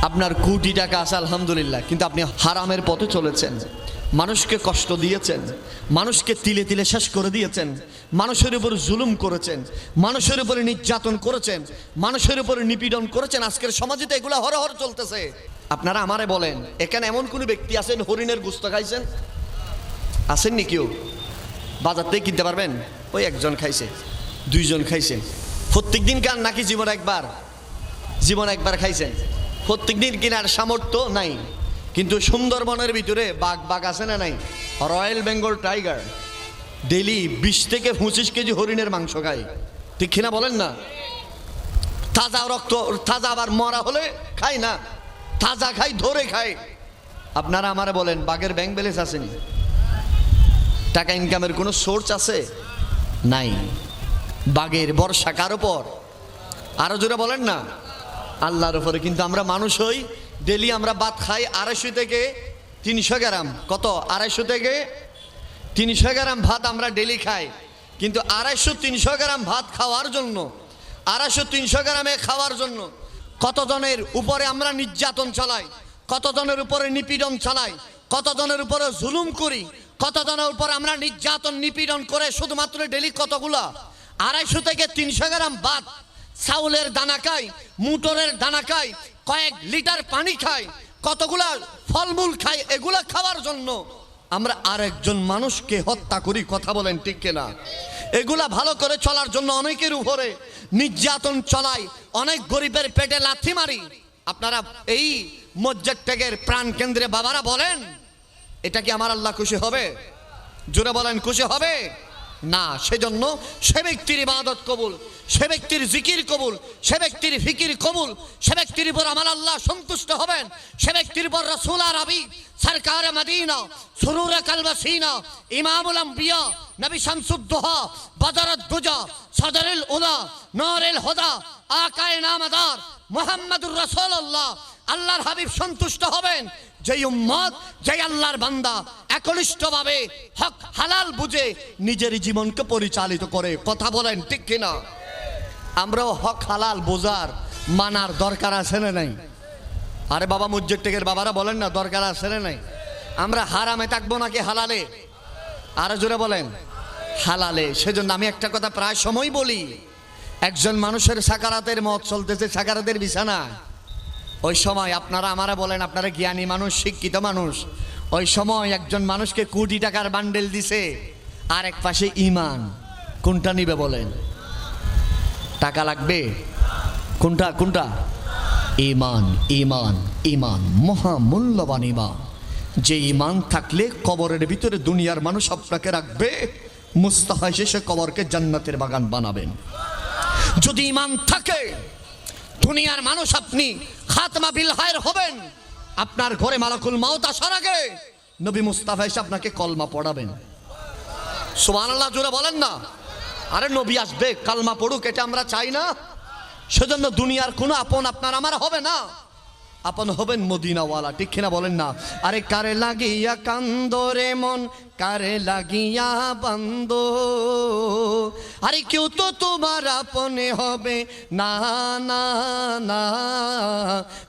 আপনার কোটি টাকা আছে আলহামদুলিল্লাহ, কিন্তু আপনি হারামের পথে চলেছেন, মানুষকে কষ্ট দিয়েছেন, মানুষকে তিলে তিলে শেষ করে দিয়েছেন, মানুষের উপর জুলুম করেছেন, মানুষের উপরে নির্যাতন করেছেন, মানুষের উপরে নিপীড়ন করেছেন। আজকের সমাজে তো এগুলো হরহর চলতেছে। আপনারা আমারে বলেন, এখানে এমন কোনো ব্যক্তি আছেন হরিণের গোশত খাইছেন? আসেননি কেউ? বাজার থেকে কিনতে পারবেন? ওই একজন খাইছে, দুইজন খাইছে। প্রত্যেক দিন খান নাকি জীবন একবার খাইছেন? প্রত্যেক দিন কেনার সামর্থ্য নাই। কিন্তু সুন্দরবনের ভিতরে বাঘ আছে না নাই? রয়্যাল বেঙ্গল টাইগার ডেলি 20 থেকে 25 কেজি হরিণের মাংস খায়, ঠিক কিনা বলেন না? তাজা রক্ত, তাজা আবার মরা হলে খায় না, তাজা খায়, ধরে খায়। আপনারা আমারে বলেন, বাঘের ব্যাংক ব্যালেন্স আসেনি? টাকা ইনকামের কোনো সোর্স আছে? নাই। বাঘের ভরসা কার উপর? আরো জোরে বলেন না, আল্লাহর উপরে। কিন্তু আমরা মানুষ হই, ডেলি আমরা ভাত খাই 250 থেকে 300 গ্রাম। কত? 250 থেকে 300 গ্রাম ভাত আমরা ডেলি খাই। কিন্তু 250-300 গ্রাম ভাত খাওয়ার জন্য, 250-300 গ্রামে খাওয়ার জন্য কতজনের উপরে আমরা নির্যাতন চালাই, কতজনের উপরে নিপীড়ন চালাই, কতজনের উপরে জুলুম করি, কতজনের উপরে আমরা নির্যাতন নিপীড়ন করে শুধুমাত্র ডেলি কতগুলা 250 থেকে 300 গ্রাম ভাত, চাউলের দানা খাই, মুটরের দানা খাই, কয়েক লিটার পানি খাই, কতগুলা ফলমূল খাই। এগুলা খাওয়ার জন্য আমরা আরেকজন মানুষকে হত্যা করি। কথা বলেন ঠিক কিনা? এগুলা ভালো করে চলার জন্য অনেকের উপরে নির্যাতন চলাই, অনেক গরিবের পেটে লাথি মারি। আপনারা এই মসজিদ ত্যাগের প্রাণ কেন্দ্রে বাবারা বলেন, এটা কি আমার আল্লাহ খুশি হবে? জোরে বলেন, খুশি হবে না। সেজন্য সে ব্যক্তির ইবাদত কবুল, সে ব্যক্তির জিকির কবুল, সে ব্যক্তির ফিকির কবুল, সে ব্যক্তির উপর আমার আল্লাহ সন্তুষ্ট হবেন, সে ব্যক্তির উপর রাসূল আরবি সরকার মদিনা সুরুর কালবাসিনা ইমামুল আম্বিয়া নবী শামসুদ্দোহা বদরুদ দুজা সদরুল উলা নূরুল হুদা আকায়ে নামদার মুহাম্মদুর রাসূলুল্লাহ। আল্লাহর হাবিব সন্তুষ্ট হবেন যেই উম্মত, যেই আল্লাহর বান্দা একনিষ্ঠভাবে হক হালাল বুঝে নিজের জীবনকে পরিচালিত করে। কথা বলেন ঠিক কিনা? আমরাও হক হালাল বোঝার মানার দরকার আছে না নাই? আরে বাবা মসজিদ ত্যাগের বাবারা বলেন না, দরকার আছে না নাই? আমরা হারামে থাকবো নাকি হালালে? আরো জোরে বলেন, হালালে। সেজন্য আমি একটা কথা প্রায় সময় বলি, একজন মানুষের সাকারাতের মত চলতেছে, সাকারাতের বিছানা। ওই সময় আপনারা আমারা বলেন, আপনারা জ্ঞানী মানুষ, শিক্ষিত মানুষ, ওই সময় একজন মানুষকে কোটি টাকার বান্ডেল দিছে, আর এক পাশে ইমান। কোনটা নিবে বলেন? টাকা লাগবে? কোনটা? ইমান। ইমান, ইমান মহামূল্যবান ইমান। যে ইমান থাকলে কবরের ভিতরে দুনিয়ার মানুষ আপনাকে রাখবে, মুস্তাফা শেষে কবরকে জান্নাতের বাগান বানাবেন। যদি ইমান থাকে, দুনিয়ার মানুষ আপনি খাতমা বিল খায়র হবেন। আপনার ঘরে মালাকুল মাউত আসার আগে নবী মুস্তাফা এসে আপনাকে কলমা পড়াবেন। সুবহানাল্লাহ, জোরে বলেন না। আরে নবী আসবে, কালমা পড়ুক, এটা আমরা চাই না? সেজন্য দুনিয়ার কোনো আপন আপনার আমার হবে না, আপন হবেন মদিনাওয়ালা, ঠিক কিনা বলেন না? আরে কারে লাগিয়া কান্দরে মন, কারে লাগিয়া বান্দ, আরে কেউ তো তোমার আপনে হবে না না না,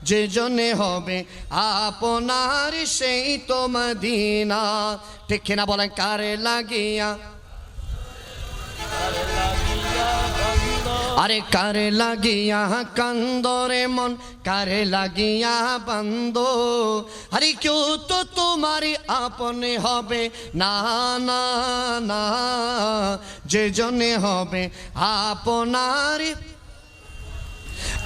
যে জনে হবে আপনার সেই তো মদিনা। ঠিক কিনা বলেন? কারে লাগিয়া, আরে কারে লাগিয়া কান্দরে মন, কারে লাগিয়া বান্দ, আরে কেউ তো তোমারই আপনে হবে না না না, যে জনে হবে আপনার।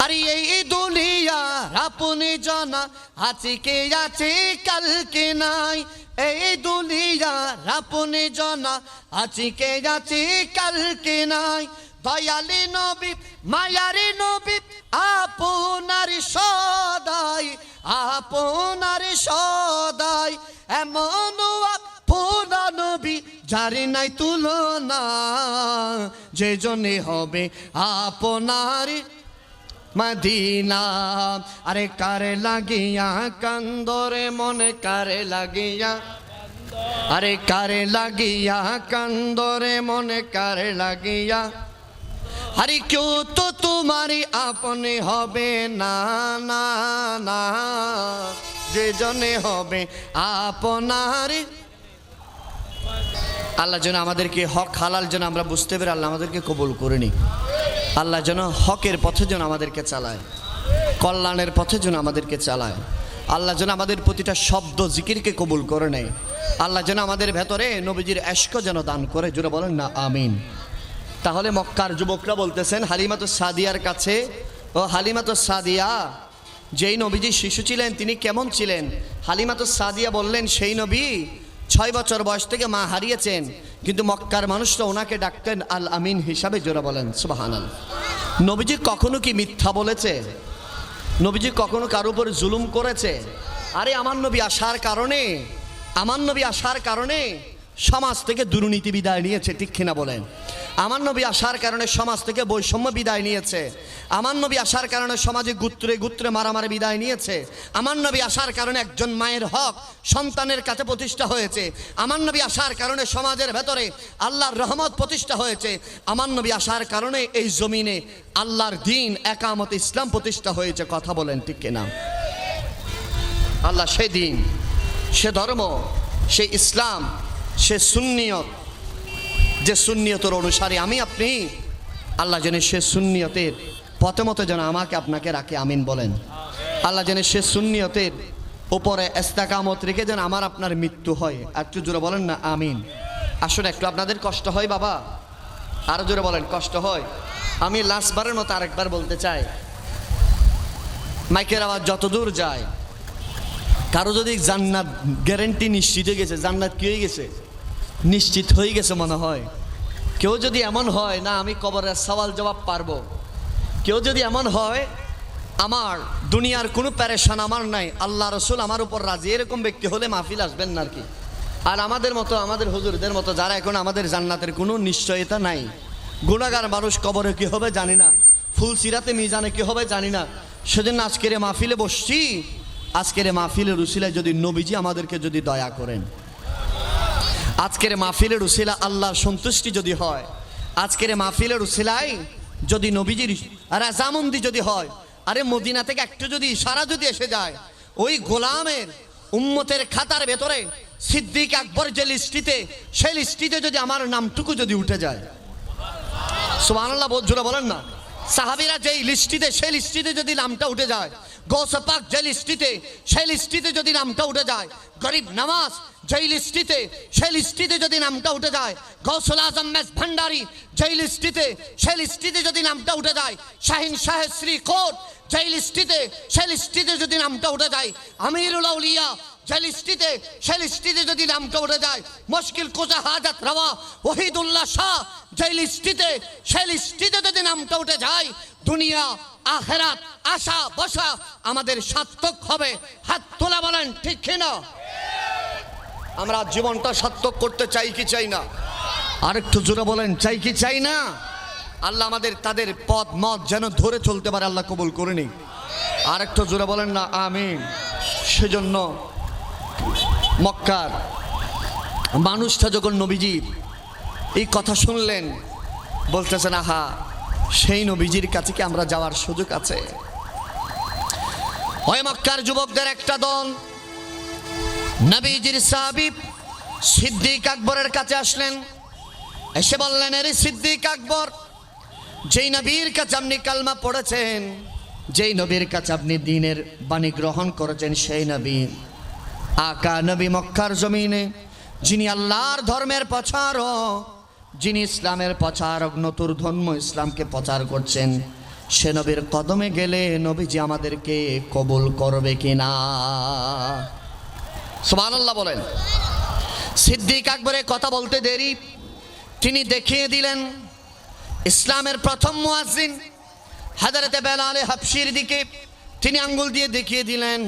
আরে এই দুনিয়ার আপনি জানা আজকে আছে কালকে নাই, এই দুনিয়ার আপনি জানা আজকে আছে কালকে নাই। দয়ালি নবী, মায়ারি নবী, আপনার সদাই, আপনার সদাই, এমন আপনা নবী যারে নাই তুলনা, যে জনে হবে আপনার মদিনা। আরে কারে লাগিয়া কান্দরে মনে, কারে লাগিয়া, আরে কারে লাগিয়া কান্দরে মনে, কারে লাগিয়া, আরে কেউ তো তোমারই আপন হবে না, না না, যে জনে হবে আপনার। আল্লাহ যেন আমাদেরকে হক হালাল যেন আমরা বুঝতে পেরে আল্লাহ আমাদেরকে কবুল করে নি। আল্লাহ যেন হকের পথে যেন আমাদেরকে চালায়, কল্যাণের পথে যেন আমাদেরকে চালায়। আল্লাহ যেন আমাদের প্রতিটা শব্দ জিকিরকে কবুল করে নেয়। আল্লাহ যেন আমাদের ভেতরে নবীজির এশক যেন দান করে। জোরে বলেন না আমিন। তাহলে মক্কার যুবকরা বলতেছেন হালিমাতুস সাদিয়ার কাছে, ও হালিমাতুস সাদিয়া, যেই নবীজি শিশু ছিলেন তিনি কেমন ছিলেন? হালিমাতুস সাদিয়া বললেন, সেই নবী 6 বছর বয়স থেকে মা হারিয়েছেন, কিন্তু মক্কার মানুষরা ওনাকে ডাকতেন আল আমিন হিসাবে। জোরে বলেন সুবহানাল্লাহ। নবীজি কখনো কি মিথ্যা বলেছে? নবীজি কখনো কারো উপর জুলুম করেছে? আরে আমার নবী আসার কারণে, আমার নবী আসার কারণে সমাজ থেকে দুর্নীতি বিদায় নিয়েছে, ঠিক কিনা বলেন? আমার নবী আসার কারণে সমাজ থেকে বৈষম্য বিদায় নিয়েছে। আমার নবী আসার কারণে সমাজে গুত্রে গুত্রে মারামারি বিদায় নিয়েছে। আমার নবী আসার কারণে একজন মায়ের হক সন্তানের কাছে প্রতিষ্ঠা হয়েছে। আমার নবী আসার কারণে সমাজের ভেতরে আল্লাহর রহমত প্রতিষ্ঠা হয়েছে। আমার নবী আসার কারণে এই জমিনে আল্লাহর দ্বীন একামত ইসলাম প্রতিষ্ঠা হয়েছে। কথা বলেন ঠিক কিনা? আল্লাহ সেই দ্বীন, সে ধর্ম, সে ইসলাম, সে সুন্নিয়ত, যে সুন্নিয়তের অনুসারী আমি আপনি, আল্লাহ যেন সে সুন্নিয়তের পথে মতো যেন আমাকে আপনাকে রাখে। আমিন বলেন। আল্লাহ যেন সে সুন্নিয়তের উপরে ইস্তেকামত রেখে যেন আমার আপনার মৃত্যু হয়। একটু জোরে বলেন না আমিন। আসলে একটু আপনাদের কষ্ট হয় বাবা, আরো জোরে বলেন কষ্ট হয়। আমি লাস্টবারের মতো আরেকবার বলতে চাই, মাইকের আওয়াজ যত দূর যায়, কারো যদি জান্নাত গ্যারেন্টি নিশ্চিত হয়ে গেছে, জান্নাত কি হয়ে গেছে? নিশ্চিত হয়ে গেছে মনে হয়। কেউ যদি এমন হয় না আমি কবরের সওয়াল জবাব পারবো, কেউ যদি এমন হয় আমার দুনিয়ার কোনো প্যারেশান আমার নাই, আল্লাহ রসুল আমার উপর রাজি, এরকম ব্যক্তি হলে মাহফিল আসবেন না আর কি। আর আমাদের মতো, আমাদের হুজুরদের মতো যারা এখন আমাদের জান্নাতের কোনো নিশ্চয়তা নাই, গুনাহগার মানুষ কবরে কি হবে জানি না, ফুলসিরাতে মিজানে কি হবে জানি না, সেজন্য আজকের মাহফিলে বসছি। আজকের মাহফিলের উসিলায় যদি নবীজি আমাদেরকে যদি দয়া করেন, আজকের মাহফিলের উসিলা আল্লাহর সন্তুষ্টি যদি হয়, আজকের মাহফিলের উসিলায় যদি নবীজির রাজামন্দি যদি হয়, আরে মদিনা থেকে একটু যদি ইশারা যদি এসে যায়, ওই গোলামের উম্মতের খাতার ভেতরে সিদ্দিক আকবর যে লিস্টিতে, সেই লিস্টিতে যদি আমার নামটুকু যদি উঠে যায়, সুবহানাল্লাহ জোরে বলেন না। সাহাবীরা যেই লিস্টিতে, সেই লিস্টিতে যদি নামটা উঠে যায়, গৌসে পাক যে লিস্টিতে, সেই লিস্টিতে যদি নামটা উঠে যায়, গরিব নওয়াজ যেই লিস্টিতে, সেই লিস্টিতে যদি নামটা উঠে যায়, গৌসুল আজম মেজ ভান্ডারী যেই লিস্টিতে, সেই লিস্টিতে যদি নামটা উঠে যায়, শাহিন শাহেদ শ্রী কোট যেই লিস্টিতে, সেই লিস্টিতে যদি নামটা উঠে যায়, আমিরুল আউলিয়া যে লিস্টিতে, সেই লিস্টিতে যদি নামটা উঠে যায়, মুশকিল কুজা হাজাত রওয়া ওহিদুল্লাহ শাহ যে লিস্টিতে, সেই লিস্টিতে যদি নামটা উঠে যায়, দুনিয়া আখেরাত আশা বসা আমাদের সার্থক হবে। হাত তোলা বলেন ঠিক কিনা? আমরা জীবনটা সার্থক করতে চাই কি চাই না? আরেকটু জোরে বলেন চাই কি চাই না? আল্লাহ আমাদের তাদের পথ মত যেন ধরে চলতে পারে, আল্লাহ কবুল করে নিক। আরেকটু জোরে বলেন না আমিন। সেজন্য মক্কার মানুষটা যখন নবীজি এই কথা শুনলেন, বলতেছেন আহা, সেই নবীজির কাছে কি আমরা যাওয়ার সুযোগ আছে? ওই মক্কার যুবকদের একটা দল নবীজির সাহাবী সিদ্দিক আকবরের কাছে আসলেন, এসে বললেন, আরে সিদ্দিক আকবর, যেই নবীর কাছে আপনি কালমা পড়েছেন, যেই নবীর কাছে আপনি দ্বীনের বাণী গ্রহণ করেছেন, সেই নবী আকা নবী মক্কার জমিনে যিনি আল্লাহর ধর্মের প্রচারক, যিনি ইসলামের প্রচারক, নতুন ধর্ম ইসলামকে প্রচার করছেন, সে নবীর কদমে গেলে নবীজি আমাদেরকে কবুল করবে কিনা? সুবহানাল্লাহ বলেন। সিদ্দিক আকবরের কথা বলতে দেরি, তিনি দেখিয়ে দিলেন ইসলামের প্রথম মুয়াজ্জিন হযরতে বেলাল হাবশির দিকে তিনি আঙ্গুল দিয়ে দেখিয়ে দিলেন।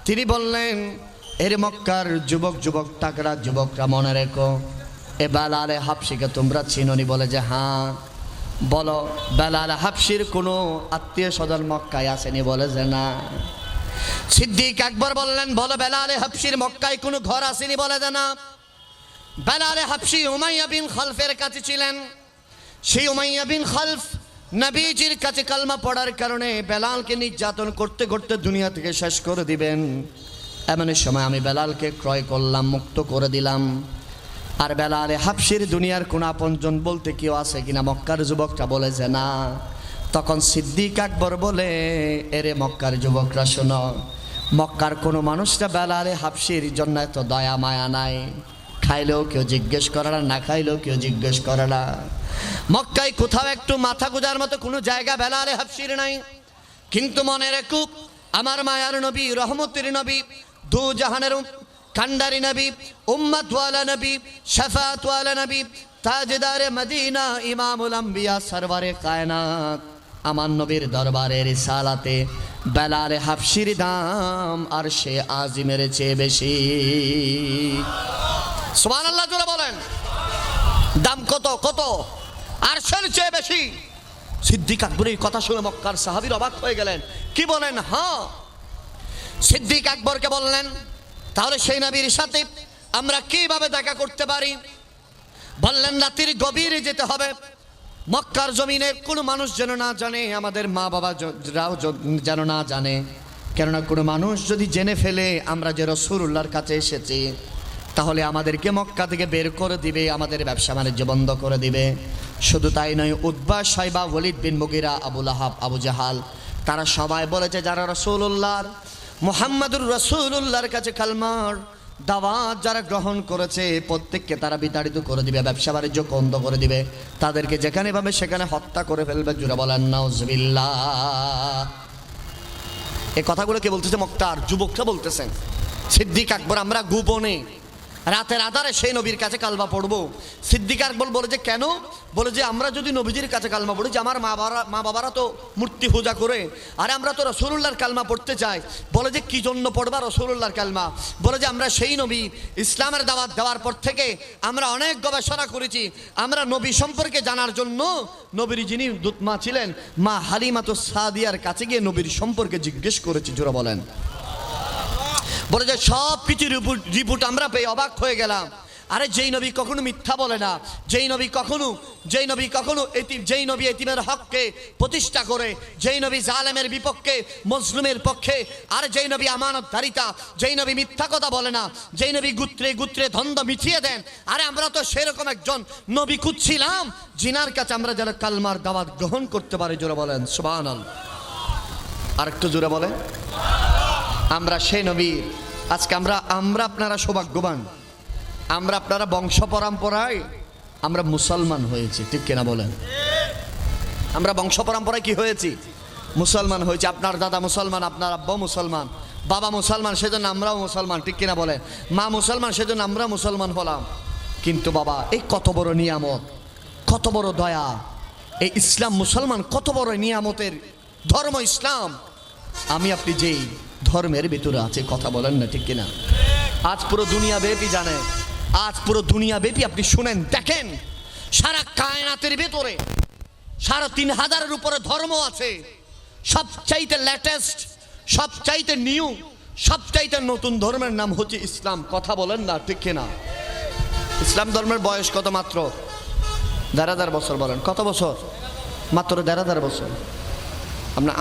তিনি বললেন, এর মক্কার যুবক যুবক টাকরা যুবকরা মনে রেখো, এ বেলাল হাবশিকে তোমরা চিনোনি? বলে যে হ্যাঁ। বলো, বেলাল হাবশির কোনো আত্মীয় স্বজন মক্কায় আসেনি? বলে যে না। সিদ্দিক আকবর বললেন, বলো, বেলাল হাবশির মক্কায় কোনো ঘর আসেনি? বলে যে না। বেলাল হাবশি উমাইয়া বিন খালফের কাছে ছিলেন। সেই উমাইয়া বিন খালফ নবীজির কাছে কালমা পড়ার কারণে বেলালকে নির্যাতন করতে করতে দুনিয়া থেকে শেষ করে দিবেন। এমন সময় আমি বেলালকে ক্রয় করলাম, মুক্ত করে দিলাম। আর বেলালে হাবশির দুনিয়ার কোন আপনজন বলতে কেউ আছে কিনা? মক্কার যুবকটা বলে যে না। তখন সিদ্দিক আকবর বলে, এরে মক্কার যুবকরা শোনো, মক্কার কোনো মানুষটা বেলালে হাবশির জন্য এত দয়া মায়া নাই। খাইলেও কেউ জিজ্ঞেস করে না, না খাইলেও কেউ জিজ্ঞেস করে না। মক্কায় কোথাও একটু মাথা গোজার মতো কোনো জায়গা বেলালে হাবশির নাই। কিন্তু মনে রেখো, আমার মায়ার নবী, রহমতের নবী, দু জাহানের কান্ডারি নবী, উম্মতওয়ালা নবী, শাফাআতওয়ালা নবী, তাজদারে মদিনা, ইমামুল আম্বিয়া, সরওয়ারে কায়নাত, আমার নবীর দরবারে রিসালাতে বেলালে হাবশির দাম আর সে আজিমের চেয়ে বেশি। সুবহানাল্লাহ জোরে বলেন। দাম কত? কত? আর সের চেয়ে বেশি। সিদ্দিক আকবরের কথা শুনে মক্কার সাহাবীর অবাক হয়ে গেলেন। কি বলেন? হ্যাঁ। সিদ্দিক আকবরকে বললেন, তাহলে সেই নবীর সাথে আমরা কিভাবে দেখা করতে পারি? বললেন, রাত্রির গভীরে যেতে হবে, মক্কার জমিনে কোনো মানুষ যেন না জানে, আমাদের মা বাবারাও যেন না জানে। কেননা কোনো মানুষ যদি জেনে ফেলে আমরা যে রাসূলুল্লাহর কাছে এসেছি, তাহলে আমাদেরকে মক্কা থেকে বের করে দিবে, আমাদের ব্যবসা বাণিজ্য বন্ধ করে দিবে। শুধু তাই নয়, উতবা, শাইবা, ওয়ালিদ বিন মুগিরা, আবু লাহাব, আবু জাহাল, তারা সবাই বলেছে যারা রাসূলুল্লাহর, মুহাম্মাদুর রাসূলুল্লাহর কাছে কালমার দাওয়াত যারা গ্রহণ করেছে, প্রত্যেককে তারা বিতাড়িত করে দিবে, ব্যবসা বাণিজ্য বন্ধ করে দিবে, তাদেরকে যেখানে পাবে সেখানে হত্যা করে ফেলবে। জুড়ে বলেন নাউজুবিল্লাহ। এই কথাগুলো কে বলতেছে? মক্কার যুবকরা বলতেছেন। সিদ্দিক আকবর, আমরা গোপনে রাতের আধারে সেই নবীর কাছে কালমা পড়বো। সিদ্দিক আকবর বলে যে কেন? বলে যে আমরা যদি নবীজির কাছে কালমা পড়ি, যে আমার মা বাবারা তো মূর্তি পূজা করে, আর আমরা তো রাসূলুল্লাহর কালমা পড়তে চাই। বলে যে কি জন্য পড়বা রাসূলুল্লাহর কালমা? বলে যে আমরা সেই নবী, ইসলামের দাওয়াত দেওয়ার পর থেকে আমরা অনেক গবেষণা করেছি, আমরা নবী সম্পর্কে জানার জন্য নবীর যিনি দূতমা ছিলেন মা হালিমাতুস সাদিয়ার কাছে গিয়ে নবীর সম্পর্কে জিজ্ঞেস করেছি। জোরে বলেন। বলে যে সব কিছু রিপোর্ট আমরা পেয়ে অবাক হয়ে গেলাম। আরে যেই নবী কখনো মিথ্যা বলে না, যেই নবী কখনো যেই নবী এতিমের হককে প্রতিষ্ঠা করে, যেই নবী জালেমের বিপক্ষে, মজলুমের পক্ষে, আর যেই নবী আমানতদারিতা, যেই নবী মিথ্যা কথা বলে না, যেই নবী গোত্রে গোত্রে দ্বন্দ্ব মিটিয়ে দেন, আরে আমরা তো সেরকম একজন নবী খুঁজছিলাম জিনার কাছে আমরা যারা কালমার দাওয়াত গ্রহণ করতে পারি। জোরে বলেন সুবহানাল্লাহ। আর একটু জোরে বলেন। আমরা সেই নবী, আজকে আমরা আপনারা সৌভাগ্যবান, আমরা আপনারা বংশ পরম্পরায় আমরা মুসলমান হয়েছি, ঠিক কিনা বলেন? আমরা বংশ পরম্পরায় কি হয়েছি? মুসলমান হয়েছি। আপনার দাদা মুসলমান, আপনার আব্বা মুসলমান, বাবা মুসলমান, সেজন্য আমরাও মুসলমান, ঠিক কিনা বলেন? মা মুসলমান, সেজন্য আমরা মুসলমান হলাম। কিন্তু বাবা, এই কত বড় নিয়ামত, কত বড় দয়া, এই ইসলাম, মুসলমান কত বড় নিয়ামতের ধর্ম ইসলাম। আমি আপনি যেই ধর্মের ভিতরে আছে, কথা বলেন না, ঠিক কিনা? আজ পুরো দুনিয়া ব্যাপী জানেন, আজ পুরো দুনিয়া ব্যাপী আপনি শুনেন, দেখেন, সারা কায়নাতের ভিতরে ৩,৫০০-এর উপরে ধর্ম আছে। সবচাইতে লেটেস্ট, সবচাইতে নিউ, সবচাইতে নতুন ধর্মের নাম হচ্ছে ইসলাম। কথা বলেন না, ঠিক কিনা? ইসলাম ধর্মের বয়স কত? মাত্র ১,৫০০ বছর। বলেন কত বছর? মাত্র ১,৫০০ বছর।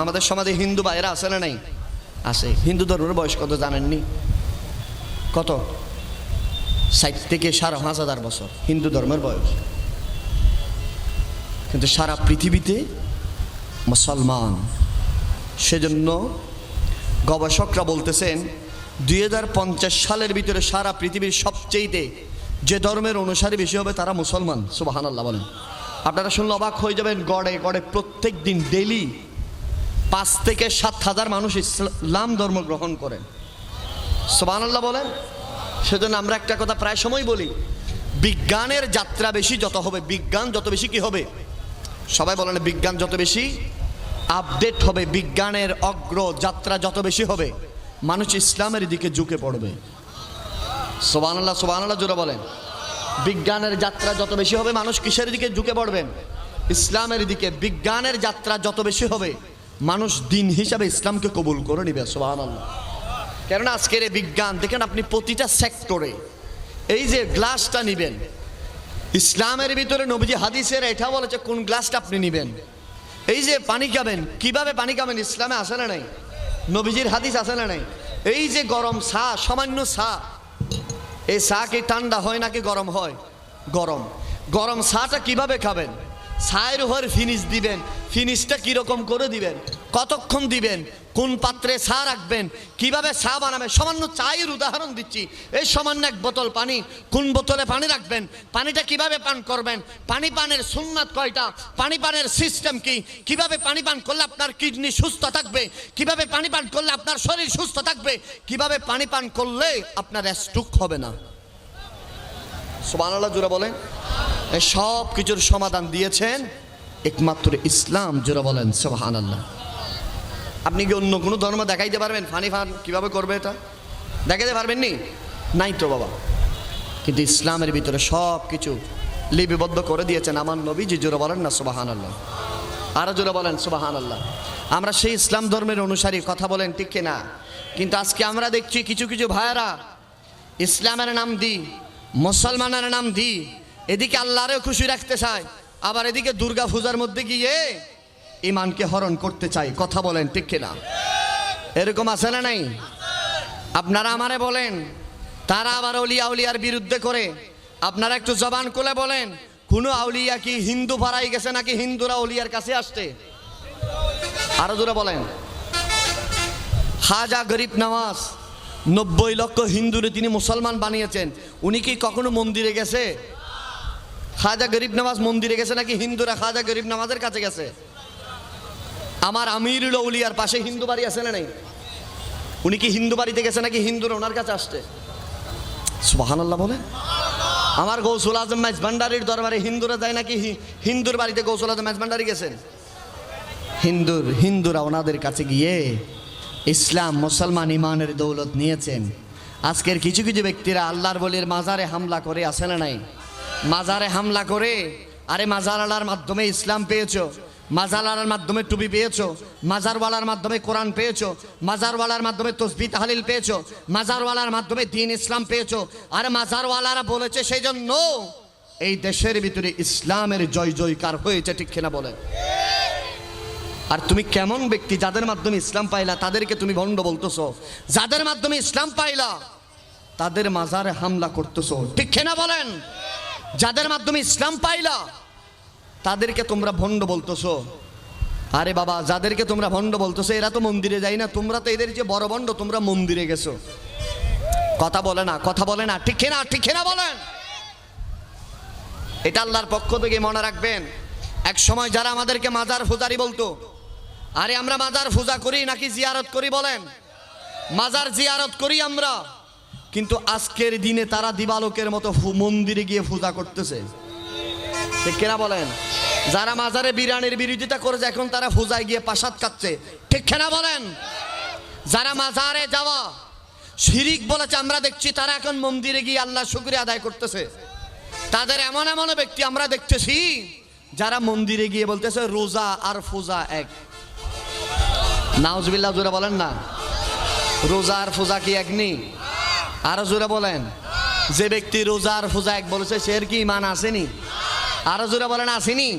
আমাদের সমাজে হিন্দু ভাইয়েরা আছে না নাই? আছে। হিন্দু ধর্মের বয়স কত জানেননি? কত? ৬০ থেকে ৫,৫০০ বছর হিন্দু ধর্মের বয়স। কিন্তু সারা পৃথিবীতে মুসলমান। সেজন্য গবেষকরা বলতেছেন ২০৫০ সালের ভিতরে সারা পৃথিবীর সবচেয়ে যে ধর্মের অনুসারী বেশি হবে তারা মুসলমান। সুবহানাল্লাহ বলেন। আপনারা শুনলে অবাক হয়ে যাবেন, গড়ে গড়ে প্রত্যেক দিন ডেইলি ৫ থেকে ৭,০০০ মানুষ ইসলাম ধর্ম গ্রহণ করেন। সুবহানাল্লাহ বলেন। সেজন্য আমরা একটা কথা প্রায় সময় বলি, বিজ্ঞানের যাত্রা বেশি যত হবে, বিজ্ঞান যত বেশি কি হবে? সবাই বলেন, বিজ্ঞান যত বেশি আপডেট হবে, বিজ্ঞানের অগ্রযাত্রা যত বেশি হবে, মানুষ ইসলামের দিকে ঝুঁকে পড়বে। সুবহানাল্লাহ, সুবহানাল্লাহ জোরে বলেন। বিজ্ঞানের যাত্রা যত বেশি হবে, মানুষ কিসের দিকে ঝুঁকে পড়বে? ইসলামের দিকে। বিজ্ঞানের যাত্রা যত বেশি হবে, মানুষ দিন হিসাবে ইসলামকে কবুল করে নিবে। সুবহানাল্লাহ। কেননা আজকের এই বিজ্ঞান দেখেন আপনি, প্রতিটা সেক্টরে এই যে গ্লাসটা নিবেন, ইসলামের ভিতরে নবীজি হাদিসের এটা বলেছে কোন গ্লাসটা আপনি নিবেন। এই যে পানি খাবেন, কিভাবে পানি খাবেন ইসলামে আসে না নাই? নবীজির হাদিস আছে না নাই? এই যে গরম চা, সামান্য চা, এই চা কি ঠান্ডা হয় নাকি গরম হয়? গরম। গরম চাটা কিভাবে খাবেন? চায়ের উপর ফিনিশ দিবেন, ফিনিশটা কিরকম করে দিবেন, কতক্ষণ দিবেন, কোন পাত্রে চা রাখবেন, কিভাবে চা বানাবেন, সামান্য চায়ের উদাহরণ দিচ্ছি। এই সামান্য এক বোতল পানি, কোন বোতলে পানি রাখবেন, পানিটা কিভাবে পান করবেন, পানি পানের সুন্নাত কয়টা, পানি পানের সিস্টেম কি, কিভাবে পানি পান করলে আপনার কিডনি সুস্থ থাকবে, কিভাবে পানি পান করলে আপনার শরীর সুস্থ থাকবে, কিভাবে পানি পান করলে আপনার স্ট্রোক হবে না। সুবহানাল্লাহ জোরে বলেন। এই সব কিছুর সমাধান দিয়েছেন একমাত্র ইসলাম। জোরে বলেন সুবহানাল্লাহ। আপনি কি অন্য কোনো ধর্ম দেখাইতে পারবেন পানি পান কিভাবে করবে? এটা দেখাইতে পারবেন নি? নাই তো বাবা। কিন্তু ইসলামের ভিতরে সব কিছু লিপিবদ্ধ করে দিয়েছেন আমার নবীজি। জোরে বলেন না সুবহানাল্লাহ। আরো জোরে বলেন সুবহানাল্লাহ। আমরা সেই ইসলাম ধর্মের অনুসারী, কথা বলেন ঠিক কিনা? কিন্তু আজকে আমরা দেখছি কিছু কিছু ভাইয়েরা ইসলামের নাম দিই, মুসলমানের নাম দিই, এদিকে আল্লাহরেও খুশি রাখতে চায়, আবার এদিকে দুর্গা পূজার মধ্যে গিয়ে ইমানকে হরণ করতে চাই। কথা বলেন ঠিক কিনা? এরকম আছে না নাই? আপনারা আমারে বলেন, তারা আবার আউলিয়া আউলিয়ার বিরুদ্ধে করে। আপনারা একটু জবান খুলে বলেন, কোন আউলিয়া কি হিন্দু পাড়ায় গেছে নাকি হিন্দুরা আউলিয়ার কাছে আসছে? আরো জোরে বলেন। খাজা গরিব নওয়াজ 90 লক্ষ হিন্দুরে তিনি মুসলমান বানিয়েছেন, উনি কি কখনো মন্দিরে গেছে? খাজা গরিব নওয়াজ মন্দিরে গেছে নাকি হিন্দুরা খাজা গরিব নওয়াজের কাছে গেছে? আমার আমিরুল আউলিয়ার পাশে হিন্দু বাড়ি আছে না নাই? উনি কি হিন্দু বাড়িতে গেছে নাকি হিন্দুরা ওনার কাছে আসছে? সুবহানাল্লাহ বলে। আমার গৌসুল আজম মাইজ ভান্ডারির দরবারে হিন্দুরা যায় নাকি হিন্দুর বাড়িতে গৌসুল আজম মাইজ ভান্ডারি গেছেন? হিন্দুরা ওনাদের কাছে গিয়ে ইসলাম মুসলমান ইমানের দৌলত নিয়েছেন। আজকের কিছু কিছু ব্যক্তিরা আল্লাহর বলির মাজারে হামলা করে, আসে না নাই? মাজারে হামলা করে, আরে মাজারওয়ালার মাধ্যমে ইসলাম পেয়েছো, মাজারওয়ালার মাধ্যমে টুপি পেয়েছো, মাজারওয়ালার মাধ্যমে কোরআন পেয়েছো, মাজারওয়ালার মাধ্যমে তসবিহ তাহলিল পেয়েছো, মাজারওয়ালার মাধ্যমে দ্বীন ইসলাম পেয়েছো। আর মাজারওয়ালারা বলেছে সেই জন্য এই দেশের ভিতরে ইসলামের জয় জয়কার হয়েছে, ঠিক কিনা বলেন? আর তুমি কেমন ব্যক্তি যাদের মাধ্যমে ইসলাম পাইলা তাদেরকে তুমি ভণ্ড বলতেছো, যাদের মাধ্যমে ইসলাম পাইলা তাদের মাজারে হামলা করতেছো, ঠিক কিনা বলেন? যাদের মাধ্যমে ইসলাম পাইলা তাদেরকে তোমরা ভণ্ড বলতেছো। আরে বাবা, যাদেরকে তোমরা ভণ্ড বলতেছো এরা তো মন্দিরে যায় না, তোমরা তো এদের যে বড় ভণ্ড, তোমরা মন্দিরে গেছো। কথা বলে না, কথা বলে না, ঠিক কিনা? ঠিক কিনা বলেন? এটা আল্লাহর পক্ষ থেকে মনে রাখবেন। এক সময় যারা আমাদেরকে মাজার পূজারি বলতো, আরে আমরা মাজার পূজা করি নাকি জিয়ারত করি বলেন? মাজার জিয়ারত করি আমরা, কিন্তু আজকের দিনে তারা দিবালোকের মতো মন্দিরে গিয়ে পূজা করতেছে, ঠিক কিনা বলেন? যারা মাজারে বিরানের বিরোধিতা করেছে এখন তারা পূজায় গিয়ে প্রসাদ খাচ্ছে, ঠিক কিনা বলেন? যারা মাজারে যাওয়া শিরিক বলেছে আমরা দেখছি, তারা এখন মন্দিরে গিয়ে আল্লাহর শুকরিয়া আদায় করতেছে। তাদের এমন এমন ব্যক্তি আমরা দেখতেছি যারা মন্দিরে গিয়ে বলতেছে রোজা আর পূজা এক। নাউজুবিল্লাহ জোরে বলেন না। রোজা আর পূজা কি এক নেই? আরো জোরে বলেন। যে ব্যক্তি রোজা আর পূজা এক বলেছে সে কি ইমান আসেনি? আরো জোরে বলেন আসেনি?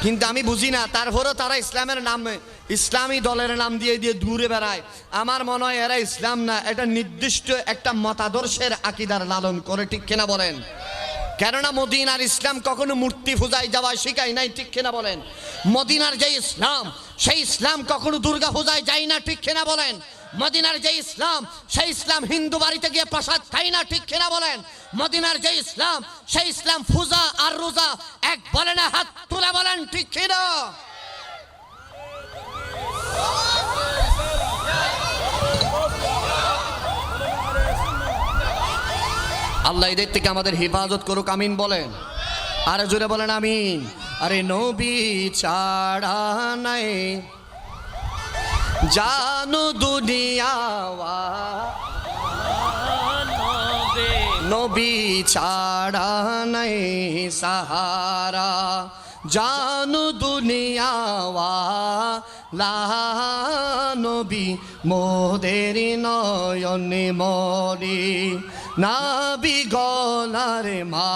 কিন্তু আমি বুঝি না, তারপরেও তারা ইসলামের নামে ইসলামী দলের নাম দিয়ে দিয়ে দূরে বেড়ায়। আমার মনে হয় এরা ইসলাম না, এটা নির্দিষ্ট একটা মতাদর্শের আকীদার লালন করে, ঠিক কিনা বলেন? কেননা মদিনার ইসলাম কখনো মূর্তি পূজায় যাওয়া শিখায় নাই, ঠিক কিনা বলেন? মদিনার যে ইসলাম সেই ইসলাম কখনো দুর্গা পূজায় যায় না, ঠিক কিনা বলেন? মদিনার যে ইসলাম সেই ইসলাম হিন্দু বাড়িতে গিয়ে প্রসাদ খায় না, ঠিক কিনা বলেন? মদিনার যে ইসলাম সেই ইসলাম পূজা আর রোজা এক বলে না, হাত তুলে বলেন ঠিক কিনা? আল্লাহ এদের থেকে আমাদের হেফাজত করুক, আমিন বলেন। আরে জোরে বলেন আমিন। আরে নবী ছাড়া নাই জানো দুনিয়া, নবী ছাড়া নাই সাহারা, জানো দুনিয়া লা নবী মোদের নয়নে মরি, নাবি গলার মা।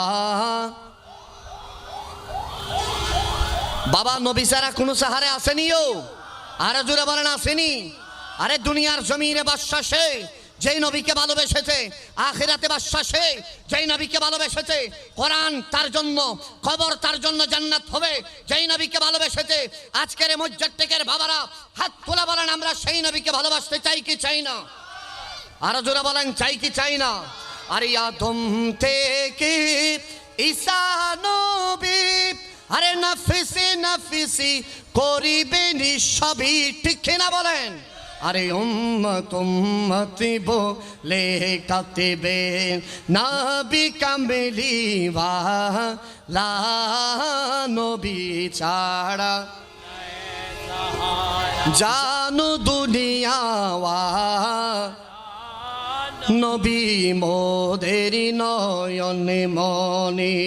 বাবা নবী ছাড়া কোন সাহারে আসেনিও, আরে জোরে বলেন আসেনি। আরে দুনিয়ার জমিনে বাদশা সে যেই নবীকে ভালোবেসেছে, আখিরাতে বাদশা সে যেই নবীকে ভালোবেসেছে। কোরআন তার জন্য, কবর তার জন্য জান্নাত হবে যেই নবীকে ভালোবেসেছে। আজকের মুজাদ্দিদের বাবারা হাত তোলা বলেন আমরা সেই নবীকে ভালোবাসতে চাই কি চাই না? আরো জোরে বলেন চাই কি চাই না? আরে আদম থেকে ঈসা নবী, আরে নাফিসি নাফিসি করিবেন সবই, ঠিক কিনা বলেন? আরে উম্মত উম্মতি বলে কাতিবে নবী কামেলি ওয়ালা নবী ছাড়া জানো দুনিয়া ওয়া নবী মোদের নয়নে মনে,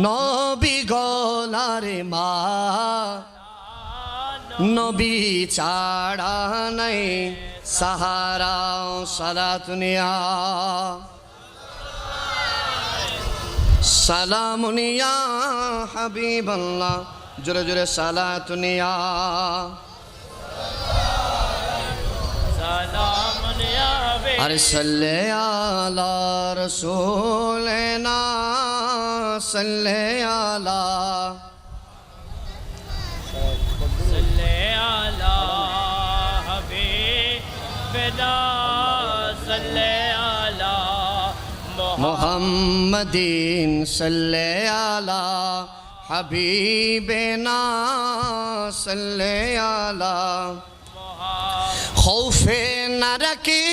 নবী গলারে মা, নবী ছাড়া নাই সাহারা। সালাতুনিয়া সালামুনিয়া হাবিবাল্লাহ, জোরে জোরে সালাতুনিয়া। আরে সাল্লে আলা রাসূলিনা, সাল্লে আলা মুহাম্মাদিন, সাল্লে আলা হাবিবিনা, সাল্লে আলা। খৌফে না রাখি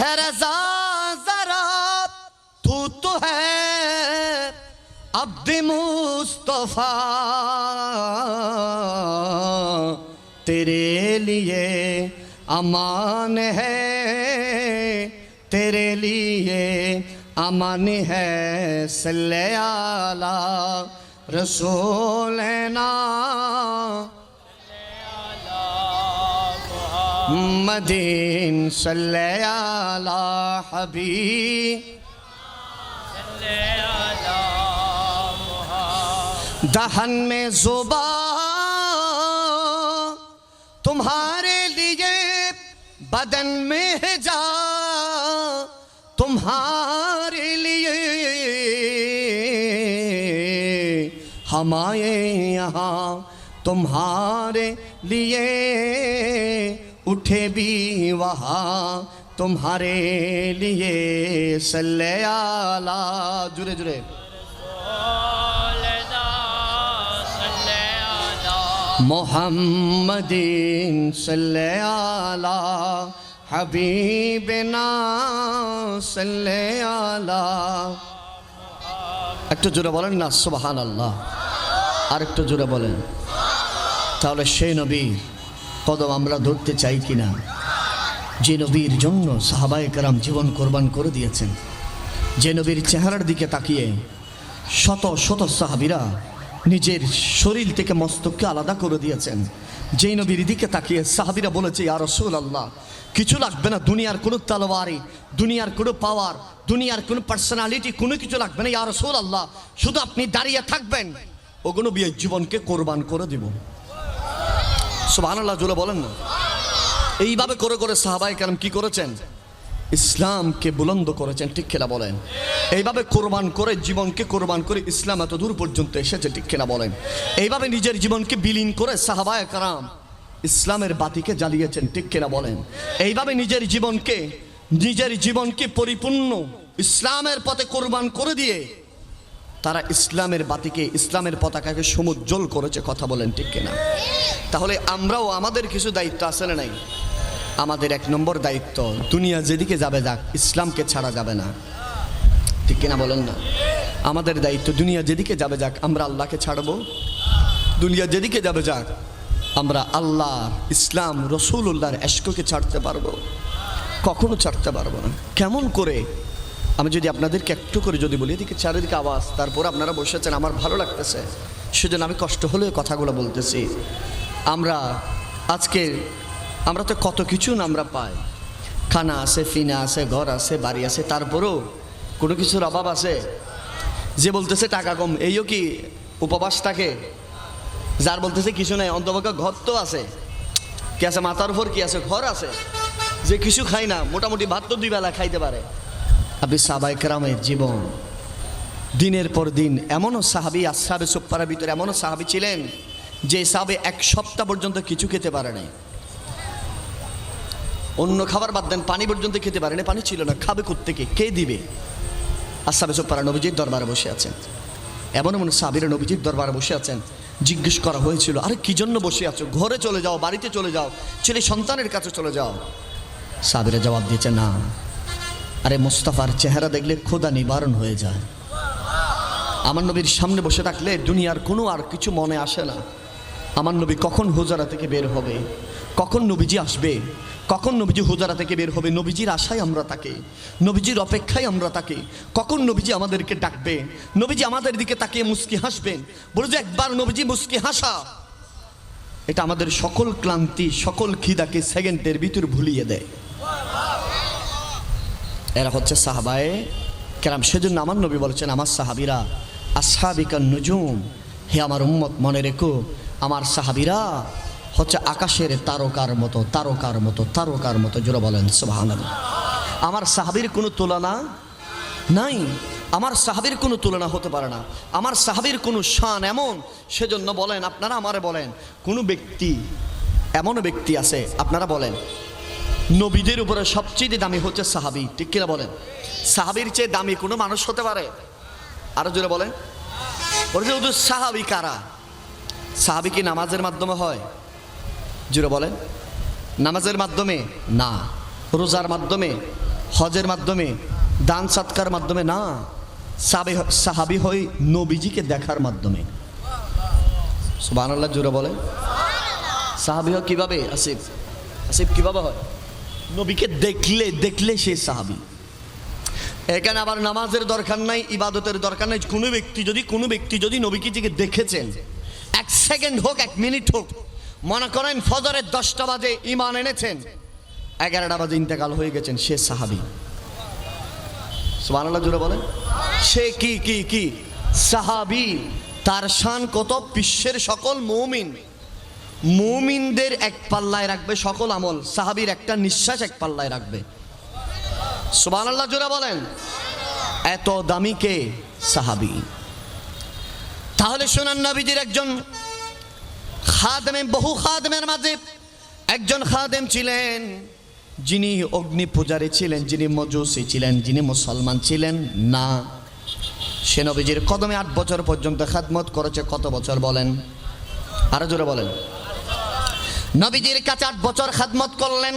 है रज़ा ज़रा, तू तो है अब्द मुस्तफ़ा, तेरे लिए अमान है, तेरे लिए अमान है। सल्ले अला रसूलना मुहम्मदिन, सल्ले अला हबीब, दहन में ज़ुबान तुम्हारे लिए, बदन में है जा तुम्हारे लिए, हमारे यहाँ तुम्हारे लिए उठे भी वहाँ तुम्हारे लिए। सल्ले अला, जुरे जुरे मुहम्मदिन, सल्ले अला हबीबिना, सल्ले अला। একটু জোরে বলেন না সুবহানাল্লাহ, আর একটু জোরে বলেন। তাহলে সেই নবী কদম আমরা ধরতে চাই কিনা, যে নবীর জন্য সাহাবায়ে কেরাম জীবন কোরবান করে দিয়েছেন, যে নবীর চেহারার দিকে তাকিয়ে শত শত সাহাবীরা নিজের শরীর থেকে মস্তককে আলাদা করে দিয়েছেন, যেই নবীর দিকে তাকিয়ে সাহাবীরা বলেছে ইয়া রাসূলুল্লাহ কিছু লাগবে না, দুনিয়ার কোনো তলোয়ারি, দুনিয়ার কোনো পাওয়ার, দুনিয়ার কোনো পার্সোনালিটি, কোনো কিছু লাগবে না ইয়া রাসূলুল্লাহ, শুধু আপনি দাঁড়িয়ে থাকবেন, ওগুলো বিয়ে জীবনকে কোরবান করে দিব। সুবহানাল্লাহ, জোরে বলেন না। এইভাবে করে করে সাহাবায়ে কেরাম কি করেছেন? ইসলামকে বুলন্দ করেছেন, ঠিক কিনা বলেন? এইভাবে কোরবান করে, জীবনকে কোরবান করে ইসলাম এত দূর পর্যন্ত এসেছে, ঠিক কিনা বলেন? এইভাবে নিজের জীবনকে বিলীন করে সাহাবায়ে কেরাম ইসলামের বাতিকে জ্বালিয়েছেন, ঠিক কিনা বলেন? এইভাবে নিজের জীবনকে পরিপূর্ণ ইসলামের পথে কোরবান করে দিয়ে তারা ইসলামের বাতিকে, ইসলামের পতাকাকে সমুজ্জ্বল করেছে, কথা বলেন ঠিক কিনা? তাহলে আমরাও, আমাদের কিছু দায়িত্ব আছে না নাই? আমাদের এক নম্বর দায়িত্ব, দুনিয়া যেদিকে যাবে যাক, ইসলামকে ছাড়া যাবে না, ঠিক কিনা বলেন না? আমাদের দায়িত্ব, দুনিয়া যেদিকে যাবে যাক আমরা আল্লাহকে ছাড়বো, দুনিয়া যেদিকে যাবে যাক আমরা আল্লাহ, ইসলাম, রসুল্লাহর ইশককে ছাড়তে পারবো? কখনো ছাড়তে পারবো না। কেমন করে? আমি যদি আপনাদেরকে একটু করে যদি বলি, এদিকে চারিদিকে আওয়াজ, তারপর আপনারা বসেছেন, আমার ভালো লাগতেছে, সেজন্য আমি কষ্ট হলেও কথাগুলো বলতেছি। আমরা তো কত কিছু না আমরা পাই, খানা আছে, ফিনা আছে, ঘর আছে, বাড়ি আছে, তারপরেও কোনো কিছুর অভাব আছে? যে বলতেছে টাকা কম, এইও কি উপবাসটাকে, যার বলতেছে কিছু নাই, অন্তপক্ষে ঘর তো আছে, কি আছে মাথার উপর, কি আছে ঘর আছে, যে কিছু খাই না, মোটামুটি ভাত তো 2 বেলা খাইতে পারে। আপনি সাহাবায়ে কেরামের জীবন, দিনের পর দিন এমনও সাহাবী, আসহাবে সুফফার ভিতরে এমনও সাহাবী ছিলেন যে সাহাবী 1 সপ্তাহ পর্যন্ত কিছু খেতে পারে নাই। অন্য খাবার বাদ দেন, পানি পর্যন্ত খেতে পারে না, পানি ছিল না, খাবে কোত্থেকে, কে দিবে? আসহাবে সুফফার নবীজির দরবারে বসে আছেন। এমন এমন সাহাবীরা নবীজির দরবারে বসে আছেন। জিজ্ঞেস করা হয়েছিল, আরে কি জন্য বসে আছো? ঘরে চলে যাও, বাড়িতে চলে যাও, ছেলে সন্তানের কাছে চলে যাও। সাহাবীরা জবাব দিয়েছে, না, আরে মুস্তাফার চেহারা দেখলে ক্ষুধা নিবারণ হয়ে যায়। আমার নবীর সামনে বসে থাকলে দুনিয়ার কোনো আর কিছু মনে আসে না। আমার নবী কখন হুজরা থেকে বের হবে, কখন নবীজি আসবে, কখন নবীজি হুজরা থেকে বের হবে, নবীজির আশায় আমরা থাকি, নবীজির অপেক্ষায় আমরা থাকি, কখন নবীজি আমাদেরকে ডাকবে, নবীজি আমাদের দিকে তাকিয়ে মুস্কি হাসবেন। বলে যে একবার নবীজি মুস্কি হাসা, এটা আমাদের সকল ক্লান্তি, সকল খিদাকে সেকেন্ডের ভিতর ভুলিয়ে দেয়। এরা হচ্ছে সাহাবায়ে কেরাম। সেজন্য আমার নবী বলেছেন, আমার সাহাবীরা আসহাবিকান নুজুম, হে আমার উম্মত মনে রেখো, আমার সাহাবীরা হচ্ছে আকাশের তারকার মতো, তারকার মতো, তারকার মতো। জোরে বলেন সুবহানাল্লাহ। আমার সাহাবীর কোনো তুলনা নাই, আমার সাহাবীর কোনো তুলনা হতে পারে না, আমার সাহাবীর কোনো শান এমন। সেজন্য বলেন, আপনারা আমারে বলেন, কোনো ব্যক্তি, এমন ব্যক্তি আছে, আপনারা বলেন নবীদের উপরে সবচেয়ে দামি হচ্ছে সাহাবী, ঠিক কিনা বলেন? সাহাবীর চেয়ে দামি কোনো মানুষ হতে পারে? আরো জোরে বলেন। বলছে শুধু সাহাবী কারা? সাহাবী কি নামাজের মাধ্যমে হয়? জোরে বলেন। নামাজের মাধ্যমে না, রোজার মাধ্যমে, হজের মাধ্যমে, দান সৎকার মাধ্যমে না। সাহাবী হয় নবীজিকে দেখার মাধ্যমে। সুবহানাল্লাহ, জোরে বলেন। সাহাবী হয় কিভাবে? আসিফ, আসিফ কিভাবে হয়? নবীকে দেখলে সে সাহাবী। এখানে আবার নামাজের দরকার নাই, ইবাদতের দরকার নাই। কোনো ব্যক্তি যদি নবীকে দেখেছেন, 1 সেকেন্ড হোক, 1 মিনিট হোক, মনে করেন ফজরের 10টা বাজে ঈমান এনেছেন, 11টা বাজে ইন্তেকাল হয়ে গেছেন, সে সাহাবী। সুবহানাল্লাহ, জোরে বলেন। সে কি সাহাবী। তার শান কত? বিশ্বের সকল মুমিনদের এক পাল্লায় রাখবে সকল আমল, সাহাবীর একটা নিঃশ্বাস এক পাল্লায় রাখবে। সুবহানাল্লাহ, জোরে বলেন। এত দামি কে? সাহাবী। তাহলে শুনান, নবীজির একজন খাদেম, বহু খাদেমের মাঝে একজন খাদেম ছিলেন যিনি অগ্নি পূজারী ছিলেন, যিনি মজুসি ছিলেন, যিনি মুসলমান ছিলেন না। সে নবীজির কদমে 8 বছর পর্যন্ত খেদমত করেছে। কত বছর বলেন? আরো জোরে বলেন। নবীজির কাছে 8 বছর খেদমত করলেন।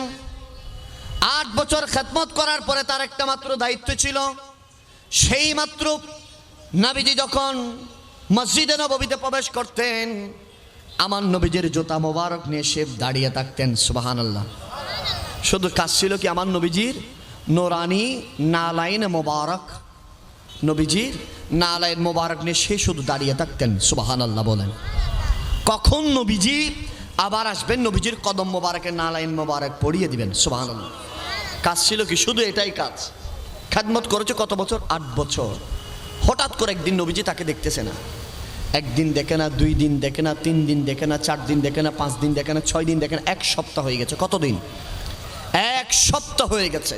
8 বছর খেদমত করার পরে তার একটা মাত্র দায়িত্ব ছিল, সেই মাত্র নবীজি যখন মসজিদে নববীতে প্রবেশ করতেন, আমার নবীজির জুতা মোবারক নিয়ে সে দাঁড়িয়ে থাকতেন। সুবহানাল্লাহ। শুধু কাজ ছিল কি? আমার নবীজির নোরানি নালাইন মোবারক, নবীজির নালাইন মোবারক নিয়ে সে শুধু দাঁড়িয়ে থাকতেন। সুবহানাল্লাহ বলেন। কখন নবীজি আবার আসবেন, নবীজির কদম মোবারকের নালাইন মোবারক পড়িয়ে দিবেন। সুবহানাল্লাহ। কাজ ছিল কি? শুধু এটাই কাজ। খেদমত করেছে কত বছর? 8 বছর। হঠাৎ করে একদিন নবীজি তাকে দেখতেছে না। 1 দিন দেখে না, 2 দিন দেখে না, 3 দিন দেখে না, 4 দিন দেখে না, 5 দিন দেখে না, 6 দিন দেখে না, 1 সপ্তাহ হয়ে গেছে। কতদিন? 1 সপ্তাহ হয়ে গেছে।